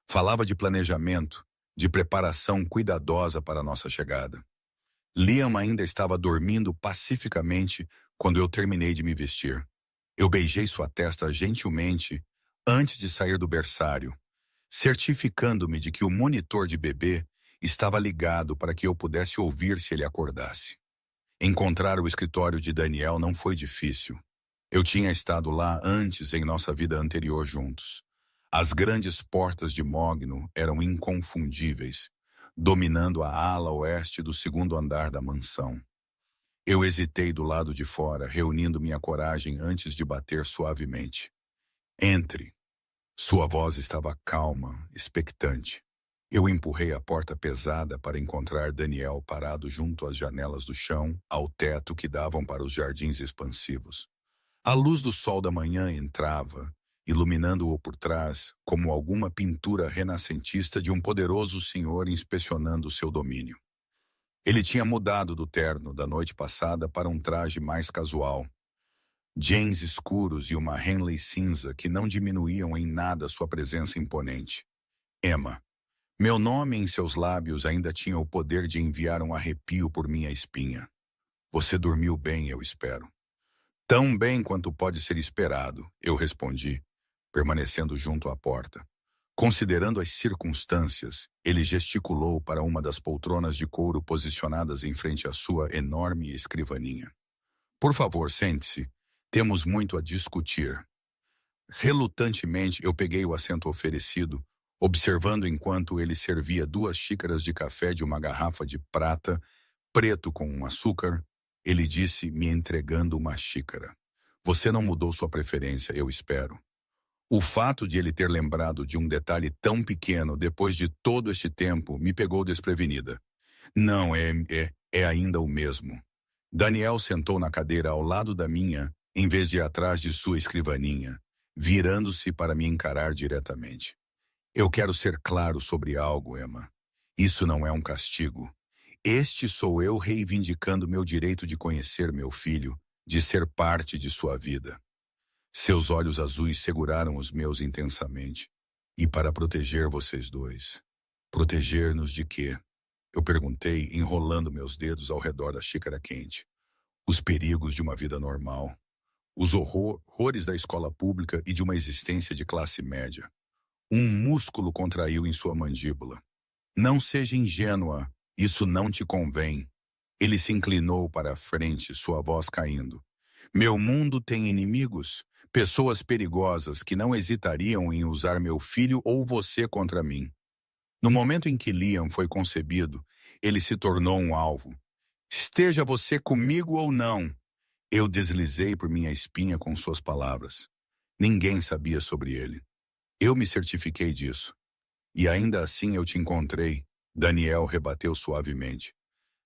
Falava de planejamento, de preparação cuidadosa para nossa chegada. Liam ainda estava dormindo pacificamente quando eu terminei de me vestir. Eu beijei sua testa gentilmente antes de sair do berçário, certificando-me de que o monitor de bebê estava ligado para que eu pudesse ouvir se ele acordasse. Encontrar o escritório de Daniel não foi difícil. Eu tinha estado lá antes em nossa vida anterior juntos. As grandes portas de mogno eram inconfundíveis, dominando a ala oeste do segundo andar da mansão. Eu hesitei do lado de fora, reunindo minha coragem antes de bater suavemente. Entre. Sua voz estava calma, expectante. Eu empurrei a porta pesada para encontrar Daniel parado junto às janelas do chão, ao teto que davam para os jardins expansivos. A luz do sol da manhã entrava, iluminando-o por trás como alguma pintura renascentista de um poderoso senhor inspecionando seu domínio. Ele tinha mudado do terno da noite passada para um traje mais casual. Jeans escuros e uma Henley cinza que não diminuíam em nada sua presença imponente. Emma. Meu nome em seus lábios ainda tinha o poder de enviar um arrepio por minha espinha. Você dormiu bem, eu espero. Tão bem quanto pode ser esperado, eu respondi, permanecendo junto à porta. Considerando as circunstâncias, ele gesticulou para uma das poltronas de couro posicionadas em frente à sua enorme escrivaninha. Por favor, sente-se. Temos muito a discutir. Relutantemente, eu peguei o assento oferecido, observando enquanto ele servia 2 xícaras de café de uma garrafa de prata, preto com um açúcar. Ele disse, me entregando uma xícara. Você não mudou sua preferência, eu espero. O fato de ele ter lembrado de um detalhe tão pequeno depois de todo este tempo me pegou desprevenida. Não, é ainda o mesmo. Daniel sentou na cadeira ao lado da minha, em vez de ir atrás de sua escrivaninha, virando-se para me encarar diretamente. Eu quero ser claro sobre algo, Emma. Isso não é um castigo. Este sou eu reivindicando meu direito de conhecer meu filho, de ser parte de sua vida. Seus olhos azuis seguraram os meus intensamente. E para proteger vocês dois. Proteger-nos de quê? Eu perguntei, enrolando meus dedos ao redor da xícara quente. Os perigos de uma vida normal. Os horrores da escola pública e de uma existência de classe média. Um músculo contraiu em sua mandíbula. Não seja ingênua, isso não te convém. Ele se inclinou para a frente, sua voz caindo. Meu mundo tem inimigos, pessoas perigosas que não hesitariam em usar meu filho ou você contra mim. No momento em que Liam foi concebido, ele se tornou um alvo. Esteja você comigo ou não, eu deslizei por minha espinha com suas palavras. Ninguém sabia sobre ele. Eu me certifiquei disso. E ainda assim eu te encontrei, Daniel rebateu suavemente.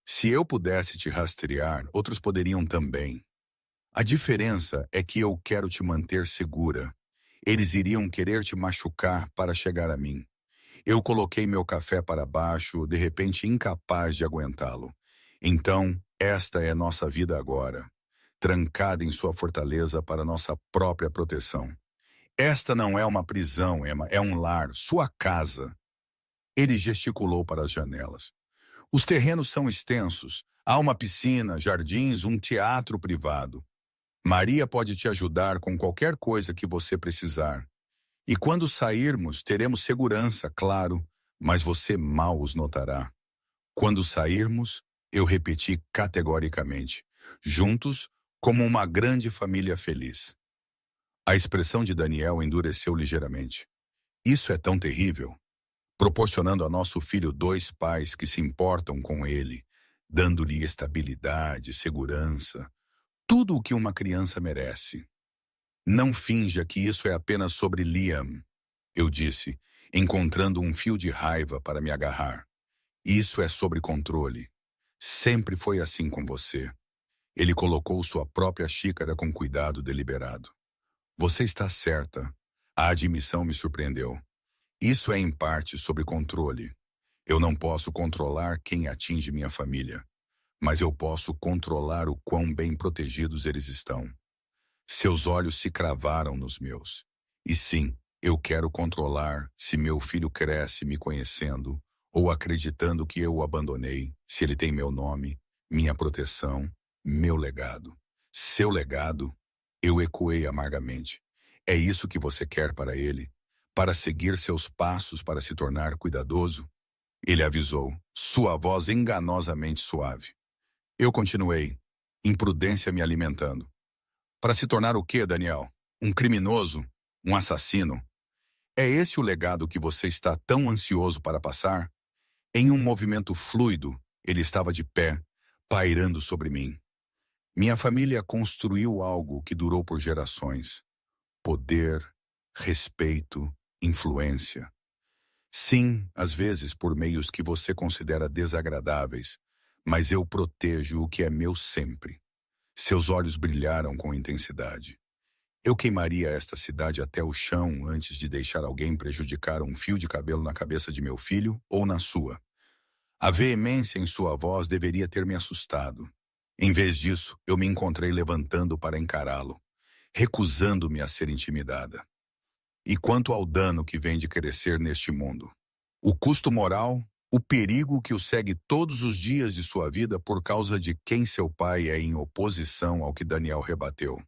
Se eu pudesse te rastrear, outros poderiam também. A diferença é que eu quero te manter segura. Eles iriam querer te machucar para chegar a mim. Eu coloquei meu café para baixo, de repente incapaz de aguentá-lo. Então, esta é nossa vida agora, trancada em sua fortaleza para nossa própria proteção. Esta não é uma prisão, Emma, é um lar, sua casa. Ele gesticulou para as janelas. Os terrenos são extensos. Há uma piscina, jardins, um teatro privado. Maria pode te ajudar com qualquer coisa que você precisar. E quando sairmos, teremos segurança, claro, mas você mal os notará. Quando sairmos, eu repeti categoricamente, juntos, como uma grande família feliz. A expressão de Daniel endureceu ligeiramente. Isso é tão terrível. Proporcionando a nosso filho 2 pais que se importam com ele, dando-lhe estabilidade, segurança, tudo o que uma criança merece. Não finja que isso é apenas sobre Liam, eu disse, encontrando um fio de raiva para me agarrar. Isso é sobre controle. Sempre foi assim com você. Ele colocou sua própria xícara com cuidado deliberado. Você está certa. A admissão me surpreendeu. Isso é em parte sobre controle. Eu não posso controlar quem atinge minha família, mas eu posso controlar o quão bem protegidos eles estão. Seus olhos se cravaram nos meus. E sim, eu quero controlar se meu filho cresce me conhecendo ou acreditando que eu o abandonei, se ele tem meu nome, minha proteção, meu legado. Seu legado? Eu ecoei amargamente. É isso que você quer para ele? Para seguir seus passos para se tornar cuidadoso? Ele avisou, sua voz enganosamente suave. Eu continuei, imprudência me alimentando. Para se tornar o quê, Daniel? Um criminoso? Um assassino? É esse o legado que você está tão ansioso para passar? Em um movimento fluido, ele estava de pé, pairando sobre mim. Minha família construiu algo que durou por gerações. Poder, respeito, influência. Sim, às vezes por meios que você considera desagradáveis, mas eu protejo o que é meu sempre. Seus olhos brilharam com intensidade. Eu queimaria esta cidade até o chão antes de deixar alguém prejudicar um fio de cabelo na cabeça de meu filho ou na sua. A veemência em sua voz deveria ter me assustado. Em vez disso, eu me encontrei levantando para encará-lo, recusando-me a ser intimidada. E quanto ao dano que vem de crescer neste mundo? O custo moral, o perigo que o segue todos os dias de sua vida por causa de quem seu pai é em oposição ao que Daniel rebateu.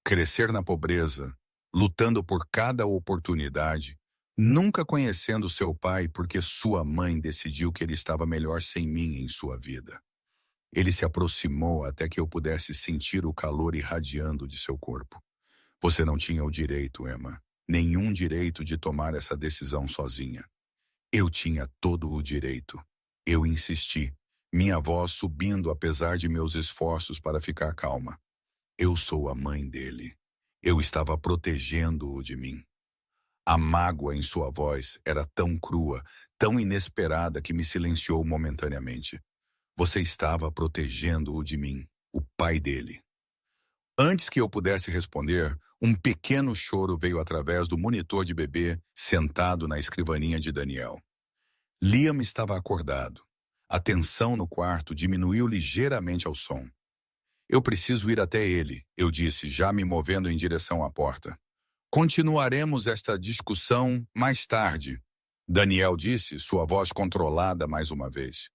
Crescer na pobreza, lutando por cada oportunidade, nunca conhecendo seu pai porque sua mãe decidiu que ele estava melhor sem mim em sua vida. Ele se aproximou até que eu pudesse sentir o calor irradiando de seu corpo. Você não tinha o direito, Emma, nenhum direito de tomar essa decisão sozinha. Eu tinha todo o direito. Eu insisti, minha voz subindo apesar de meus esforços para ficar calma. Eu sou a mãe dele. Eu estava protegendo-o de mim. A mágoa em sua voz era tão crua, tão inesperada que me silenciou momentaneamente. Você estava protegendo-o de mim, o pai dele. Antes que eu pudesse responder, um pequeno choro veio através do monitor de bebê sentado na escrivaninha de Daniel. Liam estava acordado. A tensão no quarto diminuiu ligeiramente ao som. Eu preciso ir até ele, eu disse, já me movendo em direção à porta. Continuaremos esta discussão mais tarde, Daniel disse, sua voz controlada mais uma vez.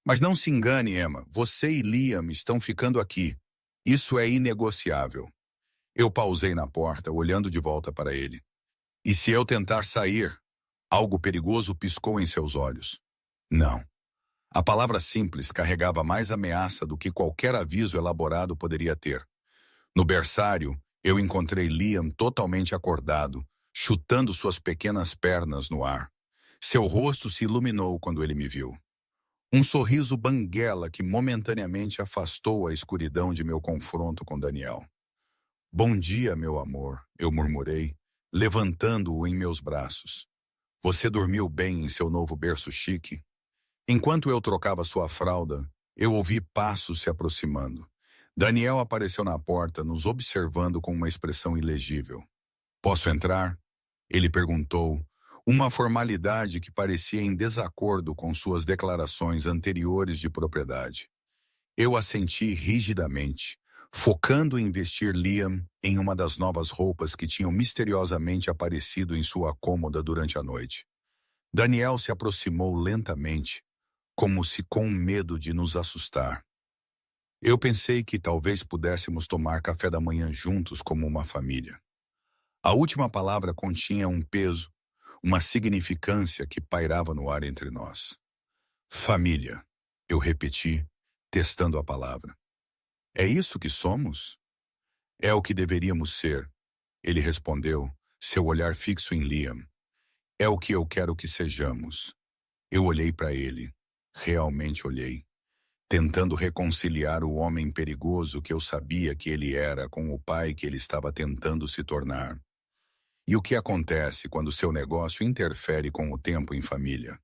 Mas não se engane, Emma, você e Liam estão ficando aqui. Isso é inegociável. Eu pausei na porta, olhando de volta para ele. E se eu tentar sair? Algo perigoso piscou em seus olhos. Não. A palavra simples carregava mais ameaça do que qualquer aviso elaborado poderia ter. No berçário, eu encontrei Liam totalmente acordado, chutando suas pequenas pernas no ar. Seu rosto se iluminou quando ele me viu. Um sorriso banguela que momentaneamente afastou a escuridão de meu confronto com Daniel. Bom dia, meu amor, eu murmurei, levantando-o em meus braços. Você dormiu bem em seu novo berço chique? Enquanto eu trocava sua fralda, eu ouvi passos se aproximando. Daniel apareceu na porta, nos observando com uma expressão ilegível. Posso entrar? Ele perguntou, uma formalidade que parecia em desacordo com suas declarações anteriores de propriedade. Eu assenti rigidamente, focando em vestir Liam em uma das novas roupas que tinham misteriosamente aparecido em sua cômoda durante a noite. Daniel se aproximou lentamente, como se com medo de nos assustar. Eu pensei que talvez pudéssemos tomar café da manhã juntos como uma família. A última palavra continha um peso, uma significância que pairava no ar entre nós. Família, eu repeti, testando a palavra. É isso que somos? É o que deveríamos ser, ele respondeu, seu olhar fixo em Liam. É o que eu quero que sejamos. Eu olhei para ele, realmente olhei, tentando reconciliar o homem perigoso que eu sabia que ele era com o pai que ele estava tentando se tornar. E o que acontece quando seu negócio interfere com o tempo em família?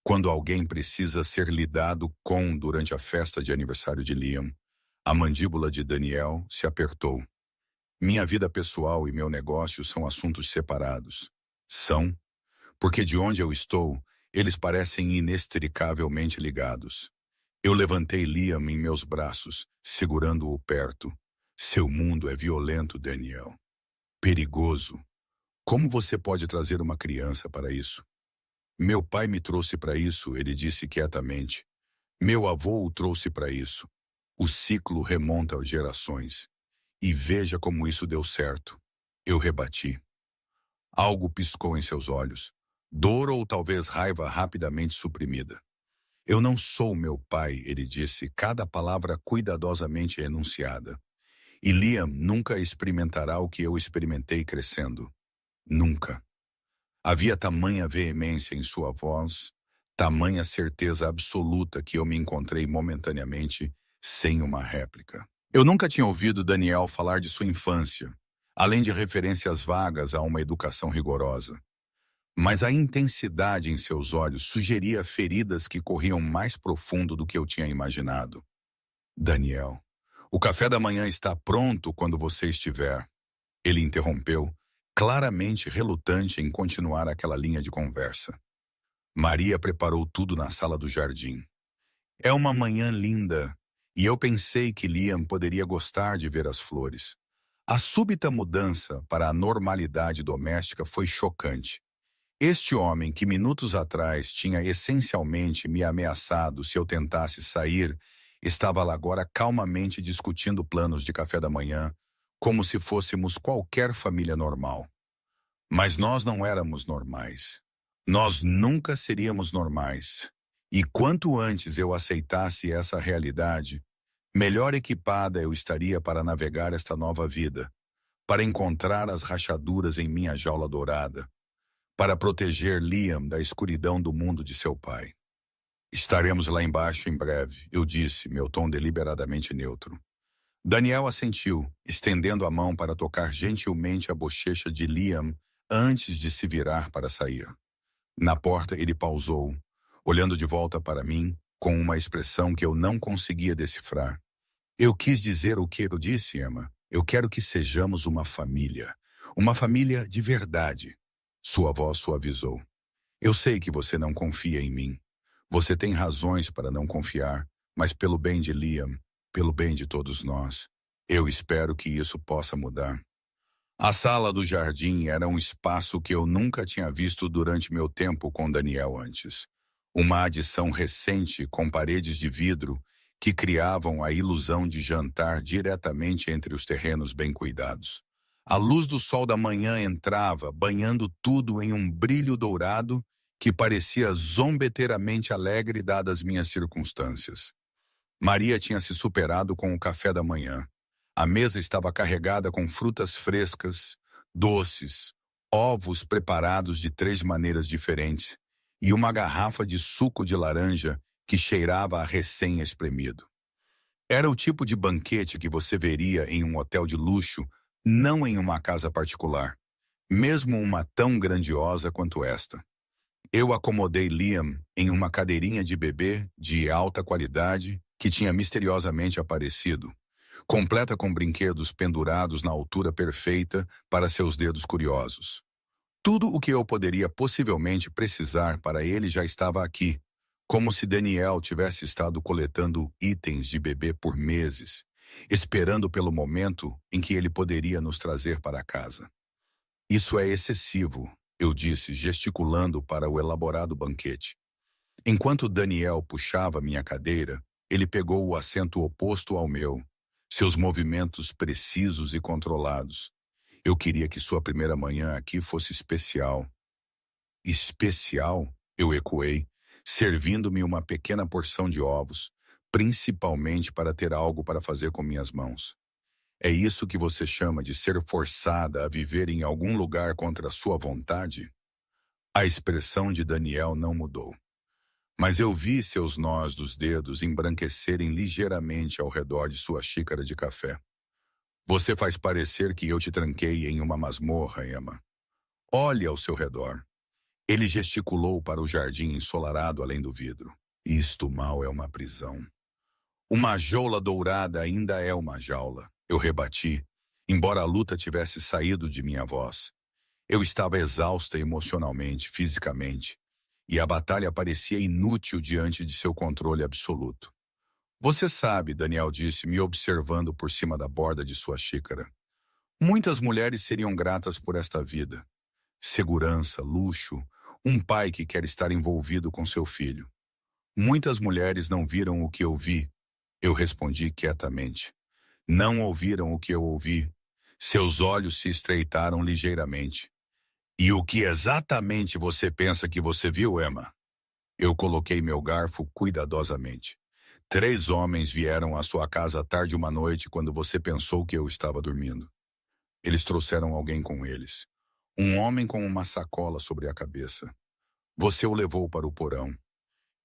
Quando alguém precisa ser lidado com durante a festa de aniversário de Liam, a mandíbula de Daniel se apertou. Minha vida pessoal e meu negócio são assuntos separados. São, porque de onde eu estou, eles parecem inextricavelmente ligados. Eu levantei Liam em meus braços, segurando-o perto. Seu mundo é violento, Daniel. Perigoso. Como você pode trazer uma criança para isso? Meu pai me trouxe para isso, ele disse quietamente. Meu avô o trouxe para isso. O ciclo remonta às gerações. E veja como isso deu certo. Eu rebati. Algo piscou em seus olhos. Dor ou talvez raiva rapidamente suprimida. Eu não sou meu pai, ele disse, cada palavra cuidadosamente enunciada. E Liam nunca experimentará o que eu experimentei crescendo. Nunca. Havia tamanha veemência em sua voz, tamanha certeza absoluta que eu me encontrei momentaneamente sem uma réplica. Eu nunca tinha ouvido Daniel falar de sua infância, além de referências vagas a uma educação rigorosa. Mas a intensidade em seus olhos sugeria feridas que corriam mais profundo do que eu tinha imaginado. Daniel, o café da manhã está pronto quando você estiver. Ele interrompeu, claramente relutante em continuar aquela linha de conversa. Maria preparou tudo na sala do jardim. É uma manhã linda, e eu pensei que Liam poderia gostar de ver as flores. A súbita mudança para a normalidade doméstica foi chocante. Este homem que minutos atrás tinha essencialmente me ameaçado se eu tentasse sair, estava lá agora calmamente discutindo planos de café da manhã, como se fôssemos qualquer família normal. Mas nós não éramos normais. Nós nunca seríamos normais. E quanto antes eu aceitasse essa realidade, melhor equipada eu estaria para navegar esta nova vida, para encontrar as rachaduras em minha jaula dourada, para proteger Liam da escuridão do mundo de seu pai. Estaremos lá embaixo em breve, eu disse, meu tom deliberadamente neutro. Daniel assentiu, estendendo a mão para tocar gentilmente a bochecha de Liam antes de se virar para sair. Na porta ele pausou, olhando de volta para mim, com uma expressão que eu não conseguia decifrar. Eu quis dizer o que eu disse, Emma. Eu quero que sejamos uma família. Uma família de verdade. Sua voz suavizou. Eu sei que você não confia em mim. Você tem razões para não confiar, mas pelo bem de Liam, pelo bem de todos nós, eu espero que isso possa mudar. A sala do jardim era um espaço que eu nunca tinha visto durante meu tempo com Daniel antes. Uma adição recente com paredes de vidro que criavam a ilusão de jantar diretamente entre os terrenos bem cuidados. A luz do sol da manhã entrava, banhando tudo em um brilho dourado que parecia zombeteiramente alegre dadas minhas circunstâncias. Maria tinha se superado com o café da manhã. A mesa estava carregada com frutas frescas, doces, ovos preparados de 3 maneiras diferentes e uma garrafa de suco de laranja que cheirava a recém-espremido. Era o tipo de banquete que você veria em um hotel de luxo, não em uma casa particular, mesmo uma tão grandiosa quanto esta. Eu acomodei Liam em uma cadeirinha de bebê de alta qualidade que tinha misteriosamente aparecido, completa com brinquedos pendurados na altura perfeita para seus dedos curiosos. Tudo o que eu poderia possivelmente precisar para ele já estava aqui, como se Daniel tivesse estado coletando itens de bebê por meses, esperando pelo momento em que ele poderia nos trazer para casa. Isso é excessivo, eu disse, gesticulando para o elaborado banquete. Enquanto Daniel puxava minha cadeira, ele pegou o assento oposto ao meu, seus movimentos precisos e controlados. Eu queria que sua primeira manhã aqui fosse especial. Especial? Eu ecoei, servindo-me uma pequena porção de ovos, principalmente para ter algo para fazer com minhas mãos. É isso que você chama de ser forçada a viver em algum lugar contra a sua vontade? A expressão de Daniel não mudou. Mas eu vi seus nós dos dedos embranquecerem ligeiramente ao redor de sua xícara de café. Você faz parecer que eu te tranquei em uma masmorra, Emma. Olhe ao seu redor. Ele gesticulou para o jardim ensolarado além do vidro. Isto mal é uma prisão. Uma jaula dourada ainda é uma jaula, eu rebati, embora a luta tivesse saído de minha voz. Eu estava exausta emocionalmente, fisicamente, e a batalha parecia inútil diante de seu controle absoluto. Você sabe, Daniel disse, me observando por cima da borda de sua xícara. Muitas mulheres seriam gratas por esta vida. Segurança, luxo, um pai que quer estar envolvido com seu filho. Muitas mulheres não viram o que eu vi. Eu respondi quietamente. Não ouviram o que eu ouvi. Seus olhos se estreitaram ligeiramente. E o que exatamente você pensa que você viu, Emma? Eu coloquei meu garfo cuidadosamente. 3 homens vieram à sua casa à tarde uma noite quando você pensou que eu estava dormindo. Eles trouxeram alguém com eles. Um homem com uma sacola sobre a cabeça. Você o levou para o porão.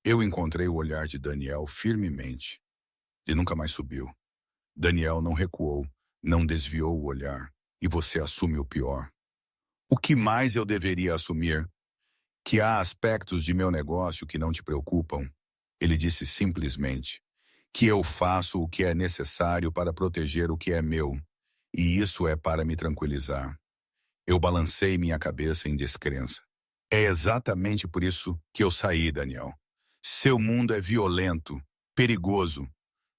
Eu encontrei o olhar de Daniel firmemente. Ele nunca mais subiu. Daniel não recuou, não desviou o olhar, e você assume o pior. O que mais eu deveria assumir? Que há aspectos de meu negócio que não te preocupam. Ele disse simplesmente que eu faço o que é necessário para proteger o que é meu, e isso é para me tranquilizar. Eu balancei minha cabeça em descrença. É exatamente por isso que eu saí, Daniel. Seu mundo é violento, perigoso.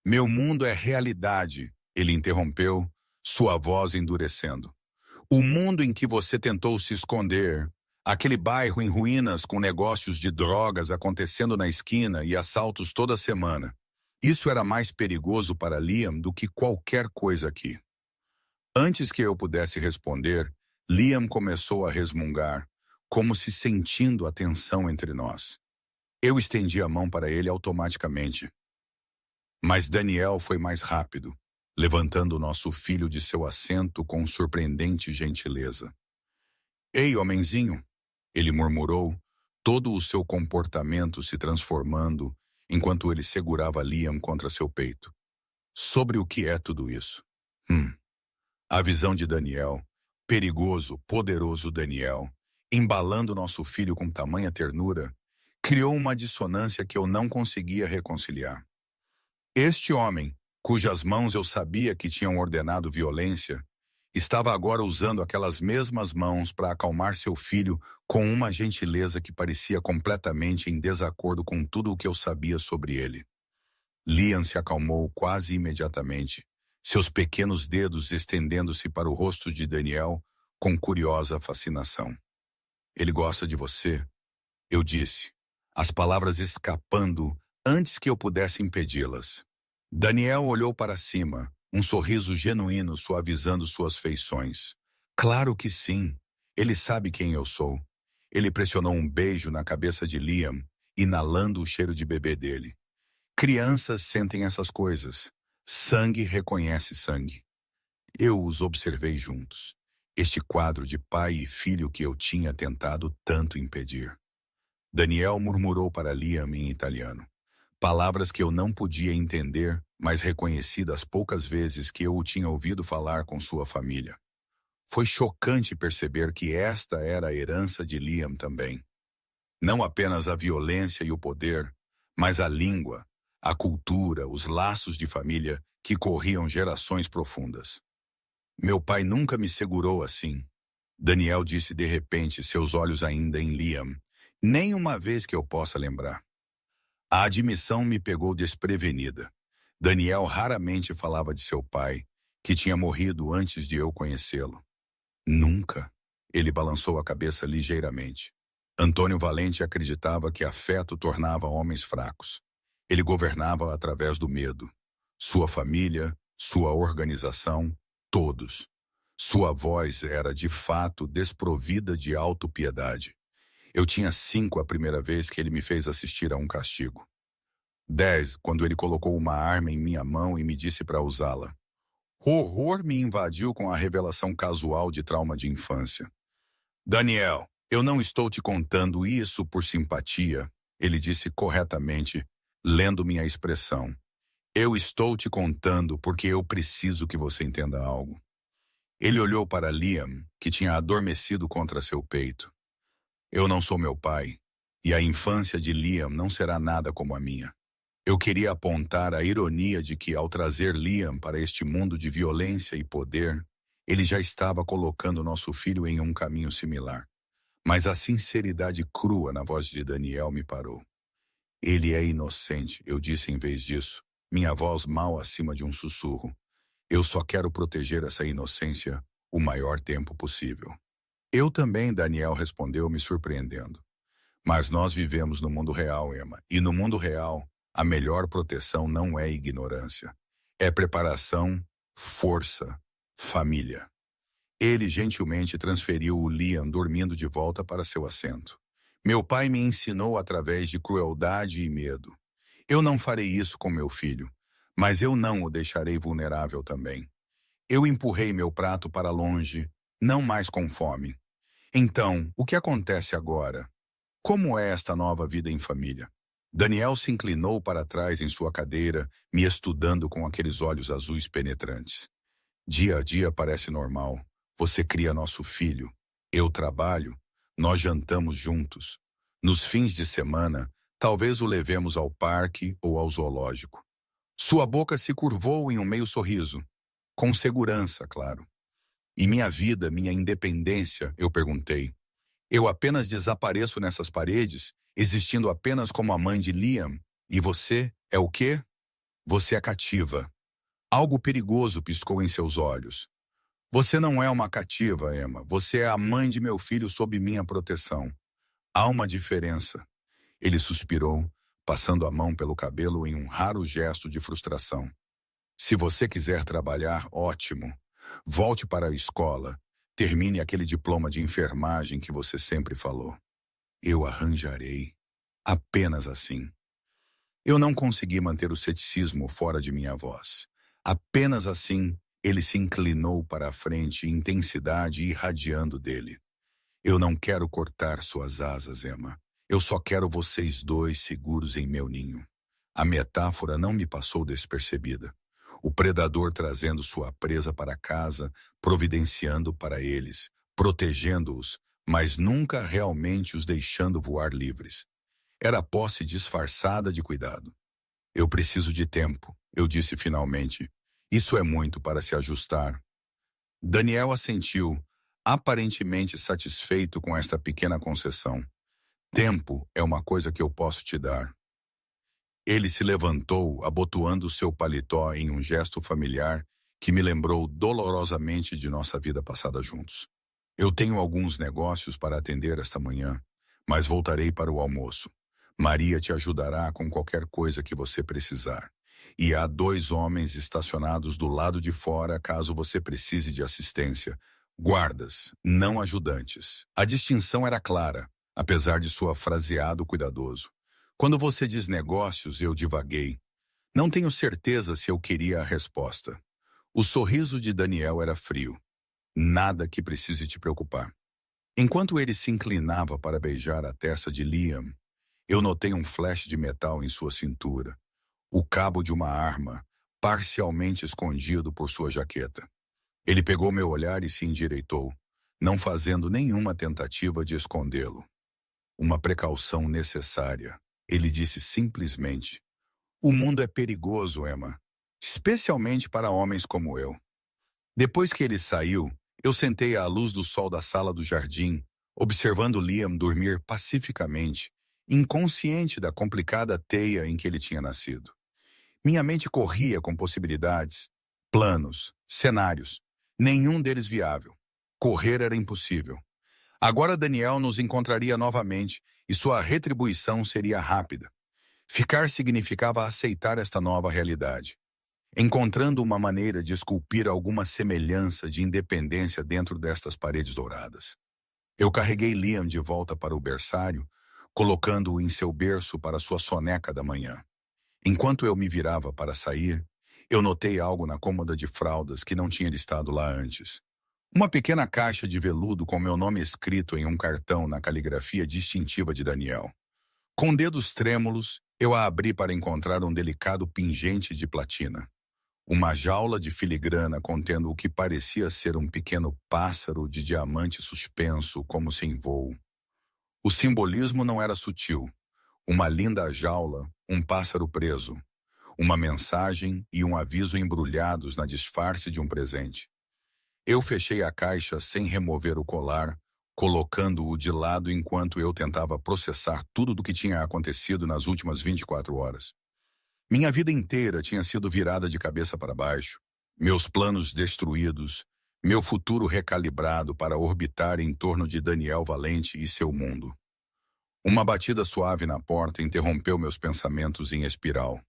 Meu mundo é realidade, ele interrompeu, sua voz endurecendo. O mundo em que você tentou se esconder, aquele bairro em ruínas com negócios de drogas acontecendo na esquina e assaltos toda semana. Isso era mais perigoso para Liam do que qualquer coisa aqui. Antes que eu pudesse responder, Liam começou a resmungar, como se sentindo a tensão entre nós. Eu estendi a mão para ele automaticamente. Mas Daniel foi mais rápido, levantando nosso filho de seu assento com surpreendente gentileza. Ei, homenzinho, ele murmurou, todo o seu comportamento se transformando enquanto ele segurava Liam contra seu peito. Sobre o que é tudo isso? A visão de Daniel, perigoso, poderoso Daniel, embalando nosso filho com tamanha ternura, criou uma dissonância que eu não conseguia reconciliar. Este homem, cujas mãos eu sabia que tinham ordenado violência, estava agora usando aquelas mesmas mãos para acalmar seu filho com uma gentileza que parecia completamente em desacordo com tudo o que eu sabia sobre ele. Liam se acalmou quase imediatamente, seus pequenos dedos estendendo-se para o rosto de Daniel com curiosa fascinação. Ele gosta de você, eu disse, as palavras escapando antes que eu pudesse impedi-las. Daniel olhou para cima, um sorriso genuíno suavizando suas feições. Claro que sim, ele sabe quem eu sou. Ele pressionou um beijo na cabeça de Liam, inalando o cheiro de bebê dele. Crianças sentem essas coisas. Sangue reconhece sangue. Eu os observei juntos. Este quadro de pai e filho que eu tinha tentado tanto impedir. Daniel murmurou para Liam em italiano. Palavras que eu não podia entender, mas reconheci das poucas vezes que eu o tinha ouvido falar com sua família. Foi chocante perceber que esta era a herança de Liam também. Não apenas a violência e o poder, mas a língua, a cultura, os laços de família que corriam gerações profundas. Meu pai nunca me segurou assim. Daniel disse de repente, seus olhos ainda em Liam. Nem uma vez que eu possa lembrar. A admissão me pegou desprevenida. Daniel raramente falava de seu pai, que tinha morrido antes de eu conhecê-lo. Nunca. Ele balançou a cabeça ligeiramente. Antônio Valente acreditava que afeto tornava homens fracos. Ele governava através do medo. Sua família, sua organização, todos. Sua voz era, de fato, desprovida de autopiedade. Eu tinha 5 a primeira vez que ele me fez assistir a um castigo. 10, quando ele colocou uma arma em minha mão e me disse para usá-la. Horror me invadiu com a revelação casual de trauma de infância. Daniel, eu não estou te contando isso por simpatia, ele disse corretamente, lendo minha expressão. Eu estou te contando porque eu preciso que você entenda algo. Ele olhou para Liam, que tinha adormecido contra seu peito. Eu não sou meu pai, e a infância de Liam não será nada como a minha. Eu queria apontar a ironia de que, ao trazer Liam para este mundo de violência e poder, ele já estava colocando nosso filho em um caminho similar. Mas a sinceridade crua na voz de Daniel me parou. Ele é inocente, eu disse em vez disso, minha voz mal acima de um sussurro. Eu só quero proteger essa inocência o maior tempo possível. Eu também, Daniel respondeu, me surpreendendo. Mas nós vivemos no mundo real, Emma, e no mundo real, a melhor proteção não é ignorância. É preparação, força, família. Ele gentilmente transferiu o Liam dormindo de volta para seu assento. Meu pai me ensinou através de crueldade e medo. Eu não farei isso com meu filho, mas eu não o deixarei vulnerável também. Eu empurrei meu prato para longe, não mais com fome. Então, o que acontece agora? Como é esta nova vida em família? Daniel se inclinou para trás em sua cadeira, me estudando com aqueles olhos azuis penetrantes. Dia a dia parece normal. Você cria nosso filho. Eu trabalho. Nós jantamos juntos. Nos fins de semana, talvez o levemos ao parque ou ao zoológico. Sua boca se curvou em um meio sorriso. Com segurança, claro. E minha vida, minha independência, eu perguntei. Eu apenas desapareço nessas paredes, existindo apenas como a mãe de Liam. E você é o quê? Você é cativa. Algo perigoso piscou em seus olhos. Você não é uma cativa, Emma. Você é a mãe de meu filho sob minha proteção. Há uma diferença. Ele suspirou, passando a mão pelo cabelo em um raro gesto de frustração. Se você quiser trabalhar, ótimo. Volte para a escola. Termine aquele diploma de enfermagem que você sempre falou. Eu arranjarei. Apenas assim. Eu não consegui manter o ceticismo fora de minha voz. Apenas assim, ele se inclinou para a frente, intensidade irradiando dele. Eu não quero cortar suas asas, Emma. Eu só quero vocês dois seguros em meu ninho. A metáfora não me passou despercebida. O predador trazendo sua presa para casa, providenciando para eles, protegendo-os, mas nunca realmente os deixando voar livres. Era posse disfarçada de cuidado. Eu preciso de tempo, eu disse finalmente. Isso é muito para se ajustar. Daniel assentiu, aparentemente satisfeito com esta pequena concessão. Tempo é uma coisa que eu posso te dar. Ele se levantou, abotoando seu paletó em um gesto familiar que me lembrou dolorosamente de nossa vida passada juntos. Eu tenho alguns negócios para atender esta manhã, mas voltarei para o almoço. Maria te ajudará com qualquer coisa que você precisar. E há 2 homens estacionados do lado de fora caso você precise de assistência. Guardas, não ajudantes. A distinção era clara, apesar de sua fraseado cuidadoso. Quando você diz negócios, eu divaguei. Não tenho certeza se eu queria a resposta. O sorriso de Daniel era frio. Nada que precise te preocupar. Enquanto ele se inclinava para beijar a testa de Liam, eu notei um flash de metal em sua cintura, o cabo de uma arma, parcialmente escondido por sua jaqueta. Ele pegou meu olhar e se endireitou, não fazendo nenhuma tentativa de escondê-lo. Uma precaução necessária. Ele disse simplesmente: "O mundo é perigoso, Emma, especialmente para homens como eu." Depois que ele saiu, eu sentei à luz do sol da sala do jardim, observando Liam dormir pacificamente, inconsciente da complicada teia em que ele tinha nascido. Minha mente corria com possibilidades, planos, cenários. Nenhum deles viável. Correr era impossível. Agora Daniel nos encontraria novamente e sua retribuição seria rápida. Ficar significava aceitar esta nova realidade, encontrando uma maneira de esculpir alguma semelhança de independência dentro destas paredes douradas. Eu carreguei Liam de volta para o berçário, colocando-o em seu berço para sua soneca da manhã. Enquanto eu me virava para sair, eu notei algo na cômoda de fraldas que não tinha estado lá antes. Uma pequena caixa de veludo com meu nome escrito em um cartão na caligrafia distintiva de Daniel. Com dedos trêmulos, eu a abri para encontrar um delicado pingente de platina. Uma jaula de filigrana contendo o que parecia ser um pequeno pássaro de diamante suspenso, como se em voo. O simbolismo não era sutil. Uma linda jaula, um pássaro preso. Uma mensagem e um aviso embrulhados na disfarce de um presente. Eu fechei a caixa sem remover o colar, colocando-o de lado enquanto eu tentava processar tudo do que tinha acontecido nas últimas 24 horas. Minha vida inteira tinha sido virada de cabeça para baixo, meus planos destruídos, meu futuro recalibrado para orbitar em torno de Daniel Valente e seu mundo. Uma batida suave na porta interrompeu meus pensamentos em espiral.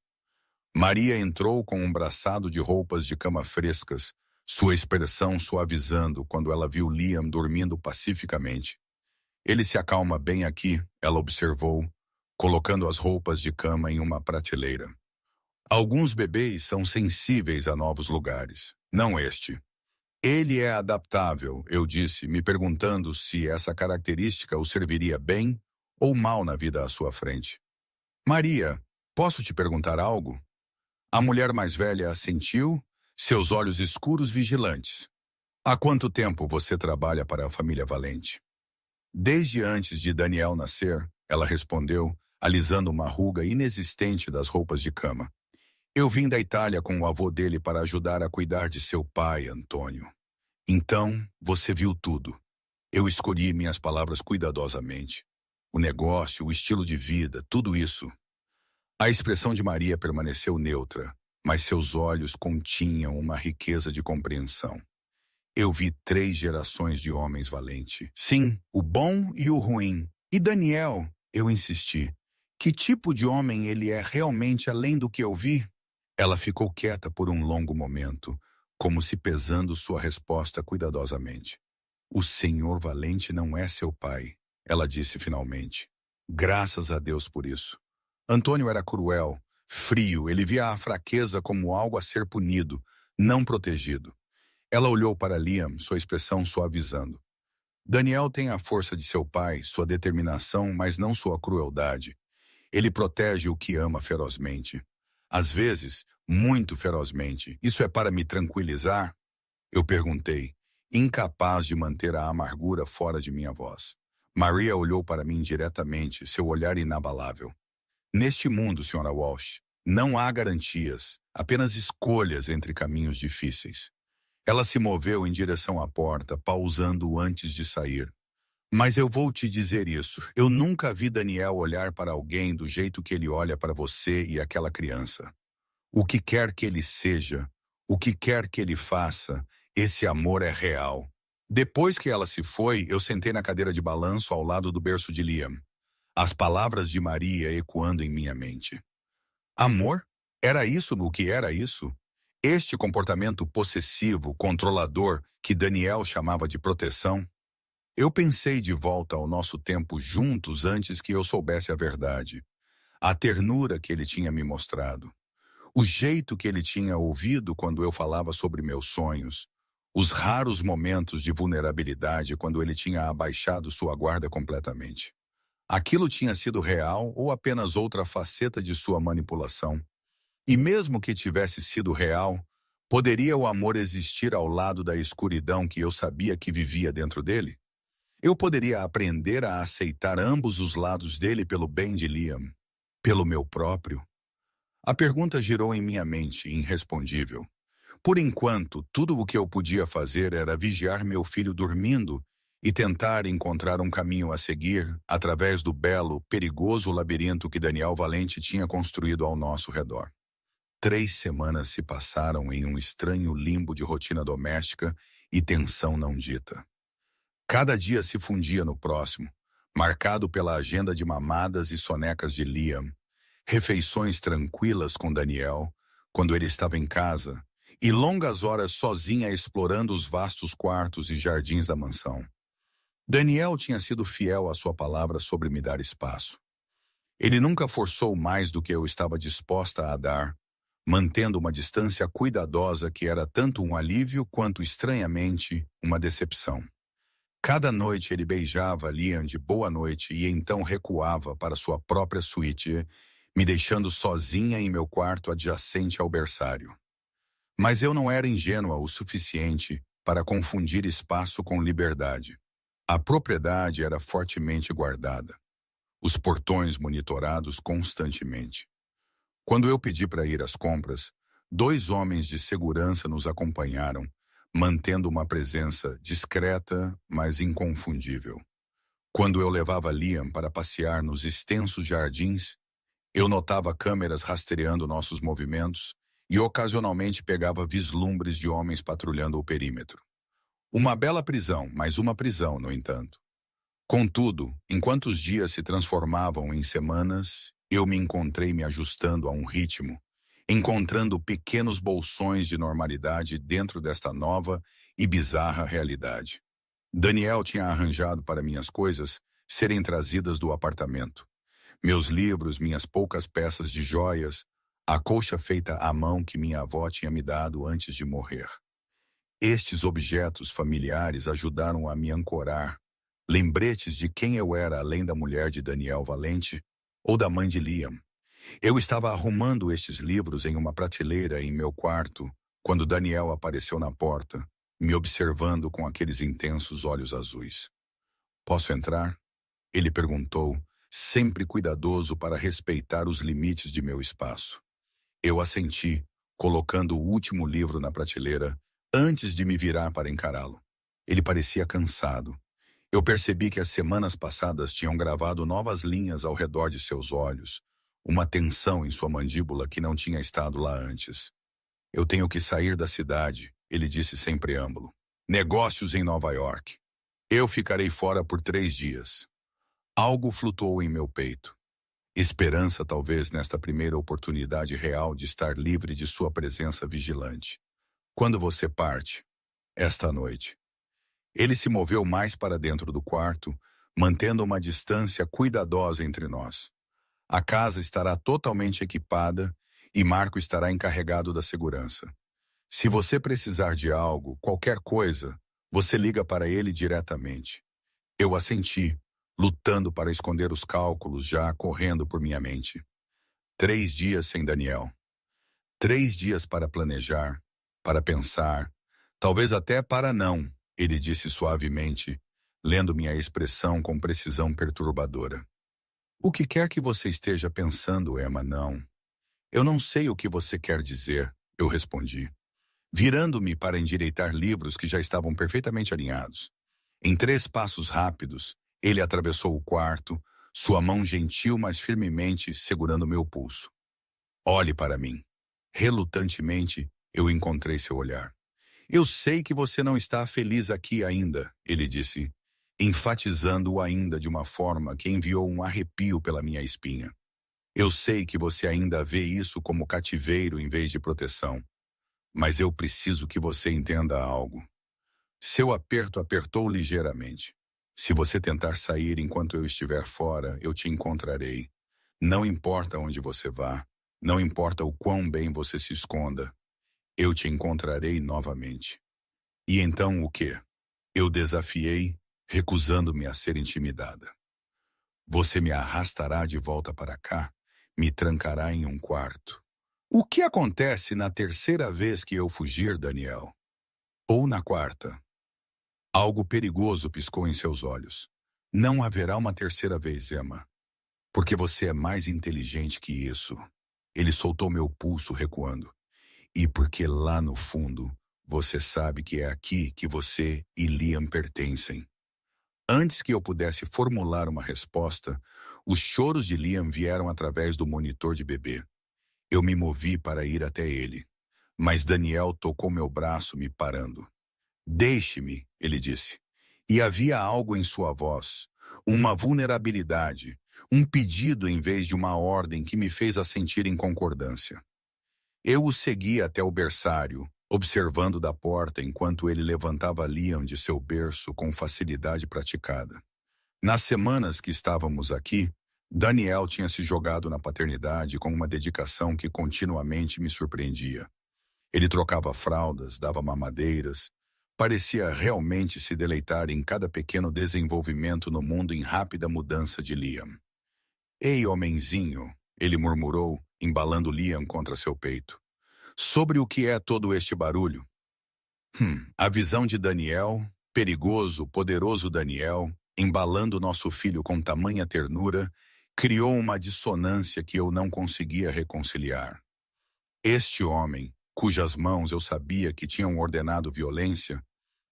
Maria entrou com um braçado de roupas de cama frescas, sua expressão suavizando quando ela viu Liam dormindo pacificamente. "Ele se acalma bem aqui", ela observou, colocando as roupas de cama em uma prateleira. "Alguns bebês são sensíveis a novos lugares, não este." "Ele é adaptável", eu disse, me perguntando se essa característica o serviria bem ou mal na vida à sua frente. "Maria, posso te perguntar algo?" A mulher mais velha assentiu, seus olhos escuros vigilantes. "Há quanto tempo você trabalha para a família Valente?" "Desde antes de Daniel nascer", ela respondeu, alisando uma ruga inexistente das roupas de cama. "Eu vim da Itália com o avô dele para ajudar a cuidar de seu pai, Antônio." "Então, você viu tudo." Eu escolhi minhas palavras cuidadosamente. O negócio, o estilo de vida, tudo isso. A expressão de Maria permaneceu neutra, mas seus olhos continham uma riqueza de compreensão. "Eu vi 3 gerações de homens valentes. Sim, o bom e o ruim. E Daniel", eu insisti, "que tipo de homem ele é realmente além do que eu vi?" Ela ficou quieta por um longo momento, como se pesando sua resposta cuidadosamente. O Senhor Valente não é seu pai, ela disse finalmente. Graças a Deus por isso. Antônio era cruel, frio, ele via a fraqueza como algo a ser punido, não protegido. Ela olhou para Liam, sua expressão suavizando. Daniel tem a força de seu pai, sua determinação, mas não sua crueldade. Ele protege o que ama ferozmente. Às vezes, muito ferozmente. Isso é para me tranquilizar? Eu perguntei, incapaz de manter a amargura fora de minha voz. Maria olhou para mim diretamente, seu olhar inabalável. Neste mundo, Sra. Walsh, não há garantias, apenas escolhas entre caminhos difíceis. Ela se moveu em direção à porta, pausando antes de sair. Mas eu vou te dizer isso, eu nunca vi Daniel olhar para alguém do jeito que ele olha para você e aquela criança. O que quer que ele seja, o que quer que ele faça, esse amor é real. Depois que ela se foi, eu sentei na cadeira de balanço ao lado do berço de Liam. As palavras de Maria ecoando em minha mente. Amor? Era isso no que era isso? Este comportamento possessivo, controlador, que Daniel chamava de proteção? Eu pensei de volta ao nosso tempo juntos antes que eu soubesse a verdade. A ternura que ele tinha me mostrado. O jeito que ele tinha ouvido quando eu falava sobre meus sonhos. Os raros momentos de vulnerabilidade quando ele tinha abaixado sua guarda completamente. Aquilo tinha sido real ou apenas outra faceta de sua manipulação? E mesmo que tivesse sido real, poderia o amor existir ao lado da escuridão que eu sabia que vivia dentro dele? Eu poderia aprender a aceitar ambos os lados dele pelo bem de Liam, pelo meu próprio? A pergunta girou em minha mente, irrespondível. Por enquanto, tudo o que eu podia fazer era vigiar meu filho dormindo e tentar encontrar um caminho a seguir através do belo, perigoso labirinto que Daniel Valente tinha construído ao nosso redor. 3 semanas se passaram em um estranho limbo de rotina doméstica e tensão não dita. Cada dia se fundia no próximo, marcado pela agenda de mamadas e sonecas de Liam, refeições tranquilas com Daniel, quando ele estava em casa, e longas horas sozinha explorando os vastos quartos e jardins da mansão. Daniel tinha sido fiel à sua palavra sobre me dar espaço. Ele nunca forçou mais do que eu estava disposta a dar, mantendo uma distância cuidadosa que era tanto um alívio quanto, estranhamente, uma decepção. Cada noite ele beijava Liam de boa noite e então recuava para sua própria suíte, me deixando sozinha em meu quarto adjacente ao berçário. Mas eu não era ingênua o suficiente para confundir espaço com liberdade. A propriedade era fortemente guardada. Os portões monitorados constantemente. Quando eu pedi para ir às compras, 2 homens de segurança nos acompanharam, mantendo uma presença discreta, mas inconfundível. Quando eu levava Liam para passear nos extensos jardins, eu notava câmeras rastreando nossos movimentos e ocasionalmente pegava vislumbres de homens patrulhando o perímetro. Uma bela prisão, mas uma prisão, no entanto. Contudo, enquanto os dias se transformavam em semanas, eu me encontrei me ajustando a um ritmo, encontrando pequenos bolsões de normalidade dentro desta nova e bizarra realidade. Daniel tinha arranjado para minhas coisas serem trazidas do apartamento. Meus livros, minhas poucas peças de joias, a colcha feita à mão que minha avó tinha me dado antes de morrer. Estes objetos familiares ajudaram a me ancorar, lembretes de quem eu era além da mulher de Daniel Valente ou da mãe de Liam. Eu estava arrumando estes livros em uma prateleira em meu quarto quando Daniel apareceu na porta, me observando com aqueles intensos olhos azuis. "Posso entrar?" Ele perguntou, sempre cuidadoso para respeitar os limites de meu espaço. Eu assenti, colocando o último livro na prateleira, antes de me virar para encará-lo. Ele parecia cansado. Eu percebi que as semanas passadas tinham gravado novas linhas ao redor de seus olhos, uma tensão em sua mandíbula que não tinha estado lá antes. "Eu tenho que sair da cidade", ele disse sem preâmbulo. "Negócios em Nova York. Eu ficarei fora por 3 dias. Algo flutuou em meu peito. Esperança, talvez, nesta primeira oportunidade real de estar livre de sua presença vigilante. "Quando você parte?" "Esta noite." Ele se moveu mais para dentro do quarto, mantendo uma distância cuidadosa entre nós. A casa estará totalmente equipada e Marco estará encarregado da segurança. Se você precisar de algo, qualquer coisa, você liga para ele diretamente. Eu assenti, lutando para esconder os cálculos já correndo por minha mente. 3 dias sem Daniel. 3 dias para planejar, para pensar, talvez até para não, ele disse suavemente, lendo minha expressão com precisão perturbadora. O que quer que você esteja pensando, Emma, não. Eu não sei o que você quer dizer, eu respondi, virando-me para endireitar livros que já estavam perfeitamente alinhados. Em 3 passos rápidos, ele atravessou o quarto, sua mão gentil mas firmemente segurando meu pulso. Olhe para mim. Relutantemente, eu encontrei seu olhar. Eu sei que você não está feliz aqui ainda, ele disse, enfatizando-o ainda de uma forma que enviou um arrepio pela minha espinha. Eu sei que você ainda vê isso como cativeiro em vez de proteção. Mas eu preciso que você entenda algo. Seu aperto apertou ligeiramente. Se você tentar sair enquanto eu estiver fora, eu te encontrarei. Não importa onde você vá, não importa o quão bem você se esconda, eu te encontrarei novamente. E então o quê? Eu desafiei, recusando-me a ser intimidada. Você me arrastará de volta para cá, me trancará em um quarto. O que acontece na 3ª vez que eu fugir, Daniel? Ou na 4ª? Algo perigoso piscou em seus olhos. Não haverá uma 3ª vez, Emma. Porque você é mais inteligente que isso. Ele soltou meu pulso recuando. E porque lá no fundo, você sabe que é aqui que você e Liam pertencem. Antes que eu pudesse formular uma resposta, os choros de Liam vieram através do monitor de bebê. Eu me movi para ir até ele, mas Daniel tocou meu braço me parando. Deixe-me, ele disse. E havia algo em sua voz, uma vulnerabilidade, um pedido em vez de uma ordem que me fez assentir em concordância. Eu o segui até o berçário, observando da porta enquanto ele levantava Liam de seu berço com facilidade praticada. Nas semanas que estávamos aqui, Daniel tinha se jogado na paternidade com uma dedicação que continuamente me surpreendia. Ele trocava fraldas, dava mamadeiras, parecia realmente se deleitar em cada pequeno desenvolvimento no mundo em rápida mudança de Liam. Ei, homenzinho, ele murmurou, embalando Liam contra seu peito. Sobre o que é todo este barulho? A visão de Daniel, perigoso, poderoso Daniel, embalando nosso filho com tamanha ternura, criou uma dissonância que eu não conseguia reconciliar. Este homem, cujas mãos eu sabia que tinham ordenado violência,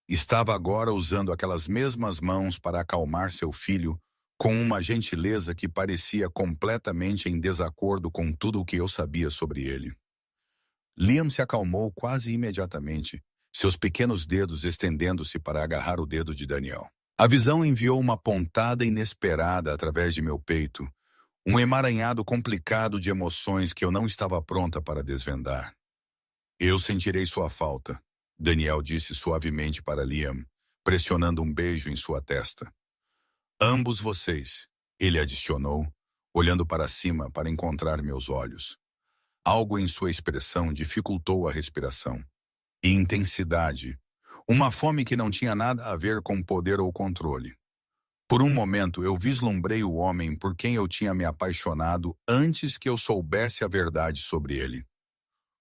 estava agora usando aquelas mesmas mãos para acalmar seu filho com uma gentileza que parecia completamente em desacordo com tudo o que eu sabia sobre ele. Liam se acalmou quase imediatamente, seus pequenos dedos estendendo-se para agarrar o dedo de Daniel. A visão enviou uma pontada inesperada através de meu peito, um emaranhado complicado de emoções que eu não estava pronta para desvendar. Eu sentirei sua falta, Daniel disse suavemente para Liam, pressionando um beijo em sua testa. Ambos vocês, ele adicionou, olhando para cima para encontrar meus olhos. Algo em sua expressão dificultou a respiração. E intensidade, uma fome que não tinha nada a ver com poder ou controle. Por um momento eu vislumbrei o homem por quem eu tinha me apaixonado antes que eu soubesse a verdade sobre ele.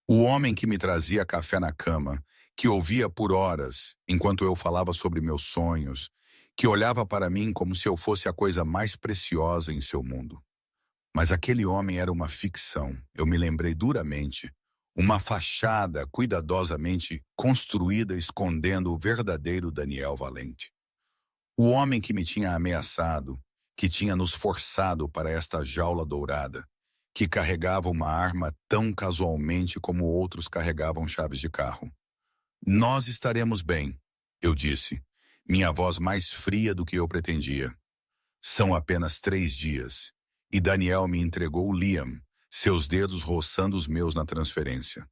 O homem que me trazia café na cama, que ouvia por horas, enquanto eu falava sobre meus sonhos, que olhava para mim como se eu fosse a coisa mais preciosa em seu mundo. Mas aquele homem era uma ficção, eu me lembrei duramente, uma fachada cuidadosamente construída escondendo o verdadeiro Daniel Valente. O homem que me tinha ameaçado, que tinha nos forçado para esta jaula dourada, que carregava uma arma tão casualmente como outros carregavam chaves de carro. Nós estaremos bem, eu disse, minha voz mais fria do que eu pretendia. São apenas 3 dias, e Daniel me entregou Liam, seus dedos roçando os meus na transferência.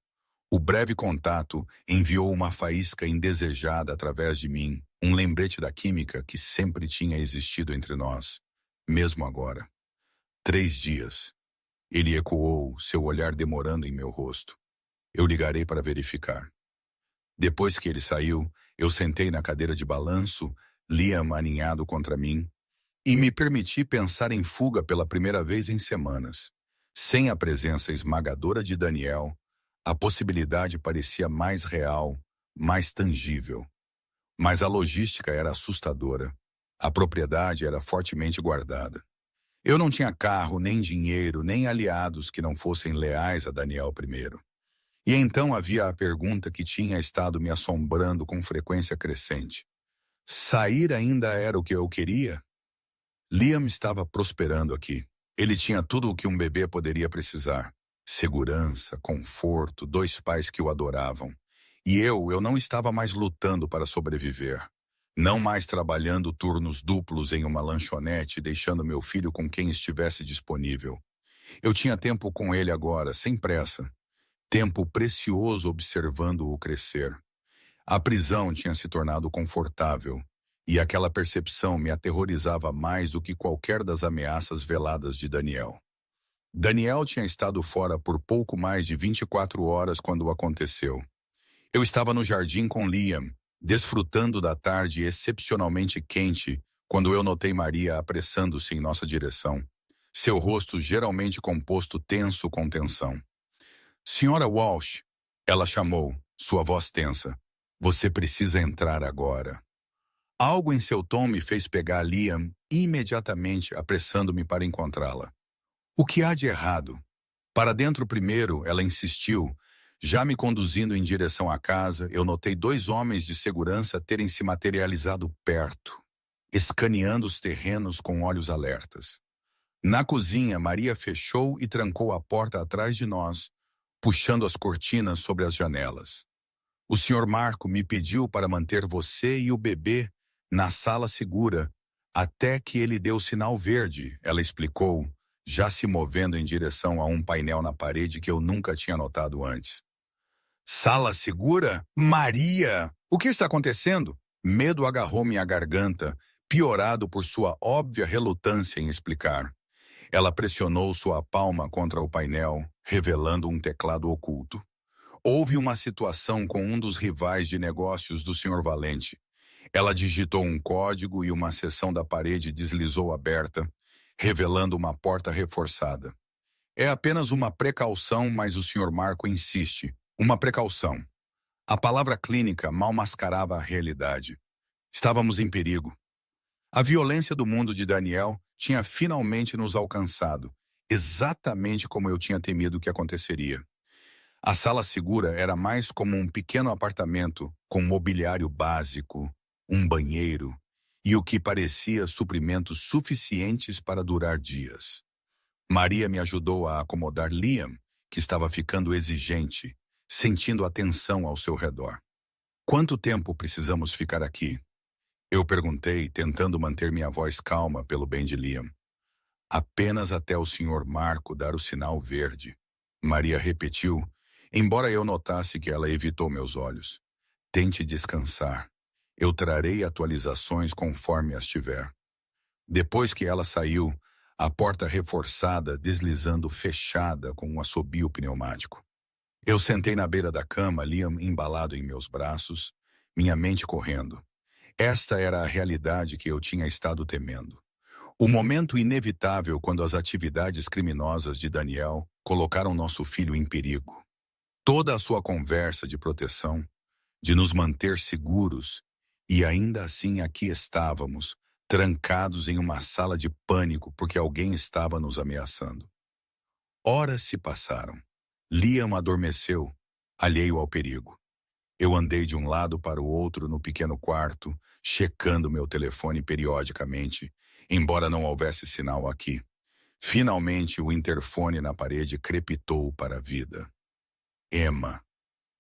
O breve contato enviou uma faísca indesejada através de mim, Um lembrete da química que sempre tinha existido entre nós, mesmo agora. 3 dias. Ele ecoou, seu olhar demorando em meu rosto. Eu ligarei para verificar. Depois que ele saiu, eu sentei na cadeira de balanço, Liam aninhado contra mim, e me permiti pensar em fuga pela primeira vez em semanas. Sem a presença esmagadora de Daniel, a possibilidade parecia mais real, mais tangível. Mas a logística era assustadora. A propriedade era fortemente guardada. Eu não tinha carro, nem dinheiro, nem aliados que não fossem leais a Daniel primeiro. E então havia a pergunta que tinha estado me assombrando com frequência crescente. Sair ainda era o que eu queria? Liam estava prosperando aqui. Ele tinha tudo o que um bebê poderia precisar. Segurança, conforto, 2 pais que o adoravam. E eu não estava mais lutando para sobreviver. Não mais trabalhando turnos duplos em uma lanchonete, deixando meu filho com quem estivesse disponível. Eu tinha tempo com ele agora, sem pressa. Tempo precioso observando-o crescer. A prisão tinha se tornado confortável, e aquela percepção me aterrorizava mais do que qualquer das ameaças veladas de Daniel. Daniel tinha estado fora por pouco mais de 24 horas quando aconteceu. Eu estava no jardim com Liam, desfrutando da tarde excepcionalmente quente, quando eu notei Maria apressando-se em nossa direção, seu rosto geralmente composto tenso com tensão. Senhora Walsh, ela chamou, sua voz tensa. Você precisa entrar agora. Algo em seu tom me fez pegar Liam imediatamente, apressando-me para encontrá-la. O que há de errado? Para dentro primeiro, ela insistiu. Já me conduzindo em direção à casa, eu notei 2 homens de segurança terem se materializado perto, escaneando os terrenos com olhos alertas. Na cozinha, Maria fechou e trancou a porta atrás de nós, puxando as cortinas sobre as janelas. O Sr. Marco me pediu para manter você e o bebê na sala segura, até que ele deu sinal verde, ela explicou, já se movendo em direção a um painel na parede que eu nunca tinha notado antes. Sala segura? Maria! O que está acontecendo? Medo agarrou minha garganta, piorado por sua óbvia relutância em explicar. Ela pressionou sua palma contra o painel, revelando um teclado oculto. Houve uma situação com um dos rivais de negócios do Sr. Valente. Ela digitou um código e uma seção da parede deslizou aberta, revelando uma porta reforçada. É apenas uma precaução, mas o Sr. Marco insiste. Uma precaução. A palavra clínica mal mascarava a realidade. Estávamos em perigo. A violência do mundo de Daniel tinha finalmente nos alcançado, exatamente como eu tinha temido que aconteceria. A sala segura era mais como um pequeno apartamento com mobiliário básico, um banheiro e o que parecia suprimentos suficientes para durar dias. Maria me ajudou a acomodar Liam, que estava ficando exigente, sentindo a tensão ao seu redor. Quanto tempo precisamos ficar aqui? Eu perguntei, tentando manter minha voz calma pelo bem de Liam. Apenas até o Sr. Marco dar o sinal verde. Maria repetiu, embora eu notasse que ela evitou meus olhos. Tente descansar. Eu trarei atualizações conforme as tiver. Depois que ela saiu, a porta reforçada deslizando fechada com um assobio pneumático. Eu sentei na beira da cama, Liam embalado em meus braços, minha mente correndo. Esta era a realidade que eu tinha estado temendo. O momento inevitável quando as atividades criminosas de Daniel colocaram nosso filho em perigo. Toda a sua conversa de proteção, de nos manter seguros, e ainda assim aqui estávamos, trancados em uma sala de pânico porque alguém estava nos ameaçando. Horas se passaram. Liam adormeceu, alheio ao perigo. Eu andei de um lado para o outro no pequeno quarto, checando meu telefone periodicamente, embora não houvesse sinal aqui. Finalmente, o interfone na parede crepitou para a vida. Emma,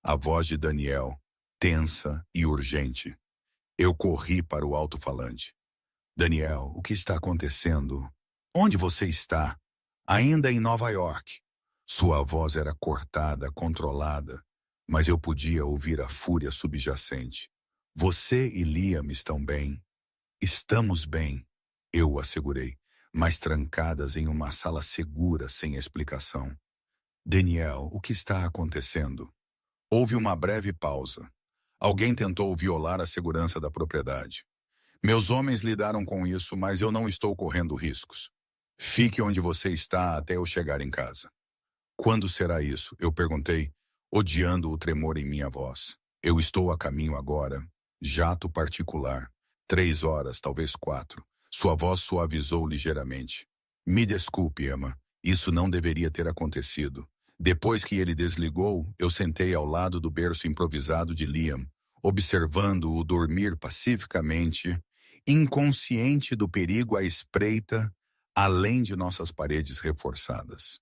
a voz de Daniel, tensa e urgente. Eu corri para o alto-falante. Daniel, o que está acontecendo? Onde você está? Ainda em Nova York. Sua voz era cortada, controlada, mas eu podia ouvir a fúria subjacente. Você e Liam estão bem? Estamos bem, eu o assegurei, mas trancadas em uma sala segura sem explicação. Daniel, o que está acontecendo? Houve uma breve pausa. Alguém tentou violar a segurança da propriedade. Meus homens lidaram com isso, mas eu não estou correndo riscos. Fique onde você está até eu chegar em casa. Quando será isso? Eu perguntei, odiando o tremor em minha voz. Eu estou a caminho agora. Jato particular. 3 horas, talvez 4. Sua voz suavizou ligeiramente. Me desculpe, Emma. Isso não deveria ter acontecido. Depois que ele desligou, eu sentei ao lado do berço improvisado de Liam, observando-o dormir pacificamente, inconsciente do perigo à espreita, além de nossas paredes reforçadas.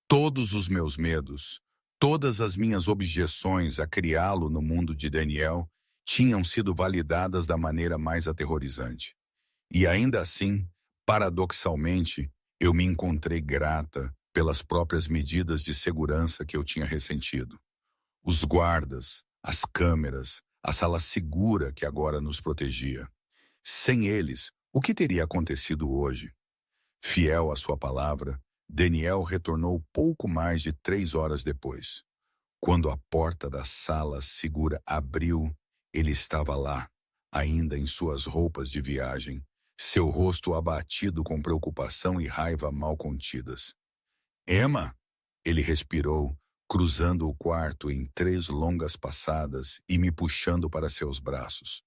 Todos os meus medos, todas as minhas objeções a criá-lo no mundo de Daniel tinham sido validadas da maneira mais aterrorizante. E ainda assim, paradoxalmente, eu me encontrei grata pelas próprias medidas de segurança que eu tinha ressentido. Os guardas, as câmeras, a sala segura que agora nos protegia. Sem eles, o que teria acontecido hoje? Fiel à sua palavra, Daniel retornou pouco mais de 3 horas depois. Quando a porta da sala segura abriu, ele estava lá, ainda em suas roupas de viagem, seu rosto abatido com preocupação e raiva mal contidas. Emma! Ele respirou, cruzando o quarto em 3 longas passadas e me puxando para seus braços.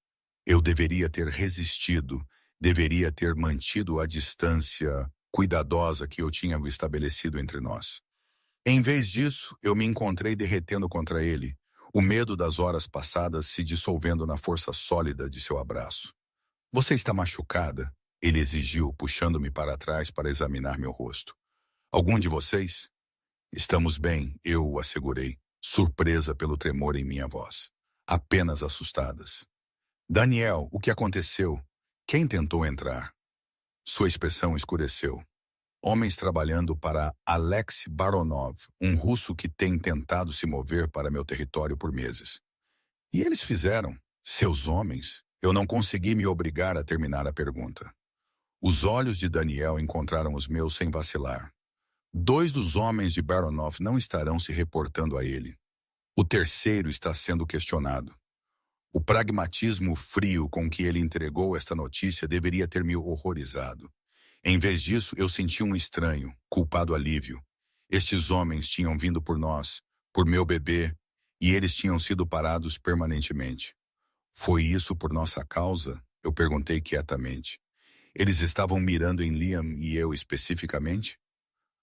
Eu deveria ter resistido, deveria ter mantido a distância cuidadosa que eu tinha estabelecido entre nós. Em vez disso, eu me encontrei derretendo contra ele, o medo das horas passadas se dissolvendo na força sólida de seu abraço. Você está machucada? Ele exigiu, puxando-me para trás para examinar meu rosto. Algum de vocês? Estamos bem, eu o assegurei, surpresa pelo tremor em minha voz. Apenas assustadas. Daniel, o que aconteceu? Quem tentou entrar? Sua expressão escureceu. Homens trabalhando para Alexei Baronov, um russo que tem tentado se mover para meu território por meses. E eles fizeram. Seus homens? Eu não consegui me obrigar a terminar a pergunta. Os olhos de Daniel encontraram os meus sem vacilar. 2 dos homens de Baronov não estarão se reportando a ele. O terceiro está sendo questionado. O pragmatismo frio com que ele entregou esta notícia deveria ter me horrorizado. Em vez disso, eu senti um estranho, culpado alívio. Estes homens tinham vindo por nós, por meu bebê, e eles tinham sido parados permanentemente. Foi isso por nossa causa? Eu perguntei quietamente. Eles estavam mirando em Liam e eu especificamente?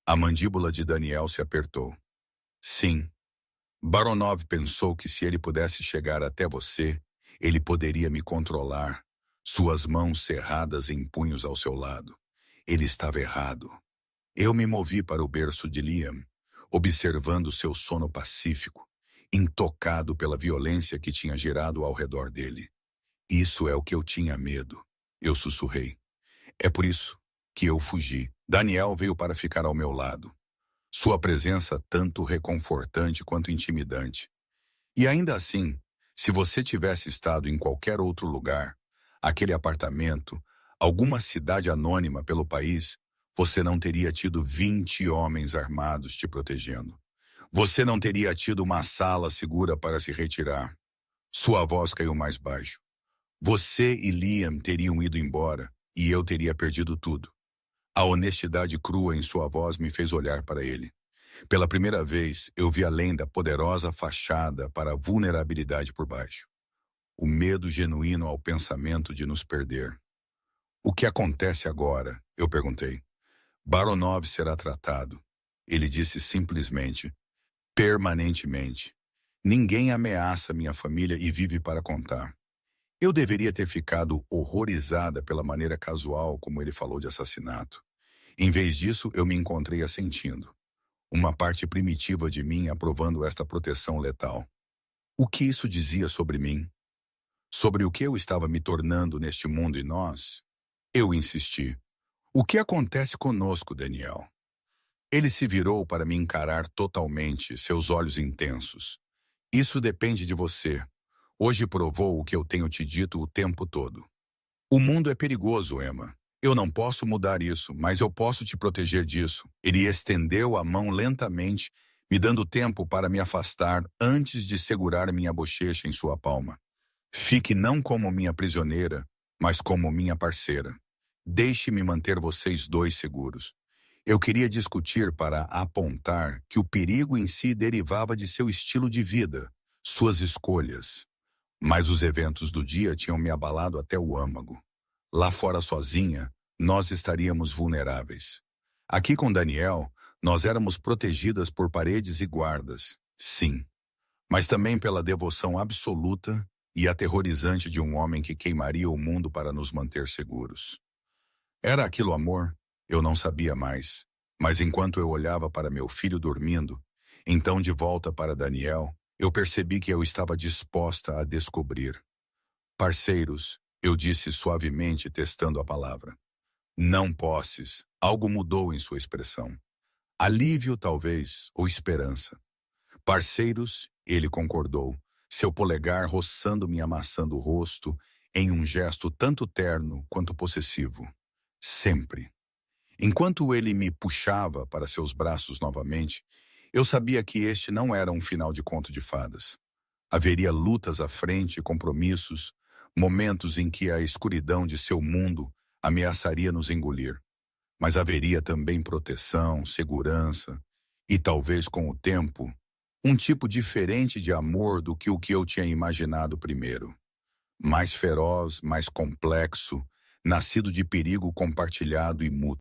A mandíbula de Daniel se apertou. Sim. Baronov pensou que se ele pudesse chegar até você, ele poderia me controlar, suas mãos cerradas em punhos ao seu lado. Ele estava errado. Eu me movi para o berço de Liam, observando seu sono pacífico, intocado pela violência que tinha girado ao redor dele. Isso é o que eu tinha medo, eu sussurrei. É por isso que eu fugi. Daniel veio para ficar ao meu lado. Sua presença tanto reconfortante quanto intimidante. E ainda assim, se você tivesse estado em qualquer outro lugar, aquele apartamento, alguma cidade anônima pelo país, você não teria tido 20 homens armados te protegendo. Você não teria tido uma sala segura para se retirar. Sua voz caiu mais baixo. Você e Liam teriam ido embora e eu teria perdido tudo. A honestidade crua em sua voz me fez olhar para ele. Pela primeira vez, eu vi além da poderosa fachada para a vulnerabilidade por baixo. O medo genuíno ao pensamento de nos perder. O que acontece agora? Eu perguntei. Baronov será tratado. Ele disse simplesmente, permanentemente. Ninguém ameaça minha família e vive para contar. Eu deveria ter ficado horrorizada pela maneira casual como ele falou de assassinato. Em vez disso, eu me encontrei assentindo. Uma parte primitiva de mim aprovando esta proteção letal. O que isso dizia sobre mim? Sobre o que eu estava me tornando neste mundo e nós? Eu insisti. O que acontece conosco, Daniel? Ele se virou para me encarar totalmente, seus olhos intensos. Isso depende de você. Hoje provou o que eu tenho te dito o tempo todo. O mundo é perigoso, Emma. Eu não posso mudar isso, mas eu posso te proteger disso. Ele estendeu a mão lentamente, me dando tempo para me afastar antes de segurar minha bochecha em sua palma. Fique não como minha prisioneira, mas como minha parceira. Deixe-me manter vocês dois seguros. Eu queria discutir para apontar que o perigo em si derivava de seu estilo de vida, suas escolhas. Mas os eventos do dia tinham me abalado até o âmago. Lá fora sozinha, nós estaríamos vulneráveis. Aqui com Daniel, nós éramos protegidas por paredes e guardas, sim, mas também pela devoção absoluta e aterrorizante de um homem que queimaria o mundo para nos manter seguros. Era aquilo amor? Eu não sabia mais. Mas enquanto eu olhava para meu filho dormindo, então de volta para Daniel, eu percebi que eu estava disposta a descobrir. Parceiros, eu disse suavemente, testando a palavra. Não posses. Algo mudou em sua expressão. Alívio, talvez, ou esperança. Parceiros, ele concordou, seu polegar roçando-me e amassando o rosto, em um gesto tanto terno quanto possessivo. Sempre. Enquanto ele me puxava para seus braços novamente, eu sabia que este não era um final de conto de fadas. Haveria lutas à frente, compromissos, momentos em que a escuridão de seu mundo ameaçaria nos engolir. Mas haveria também proteção, segurança e, talvez com o tempo, um tipo diferente de amor do que o que eu tinha imaginado primeiro. Mais feroz, mais complexo, nascido de perigo compartilhado e mútuo.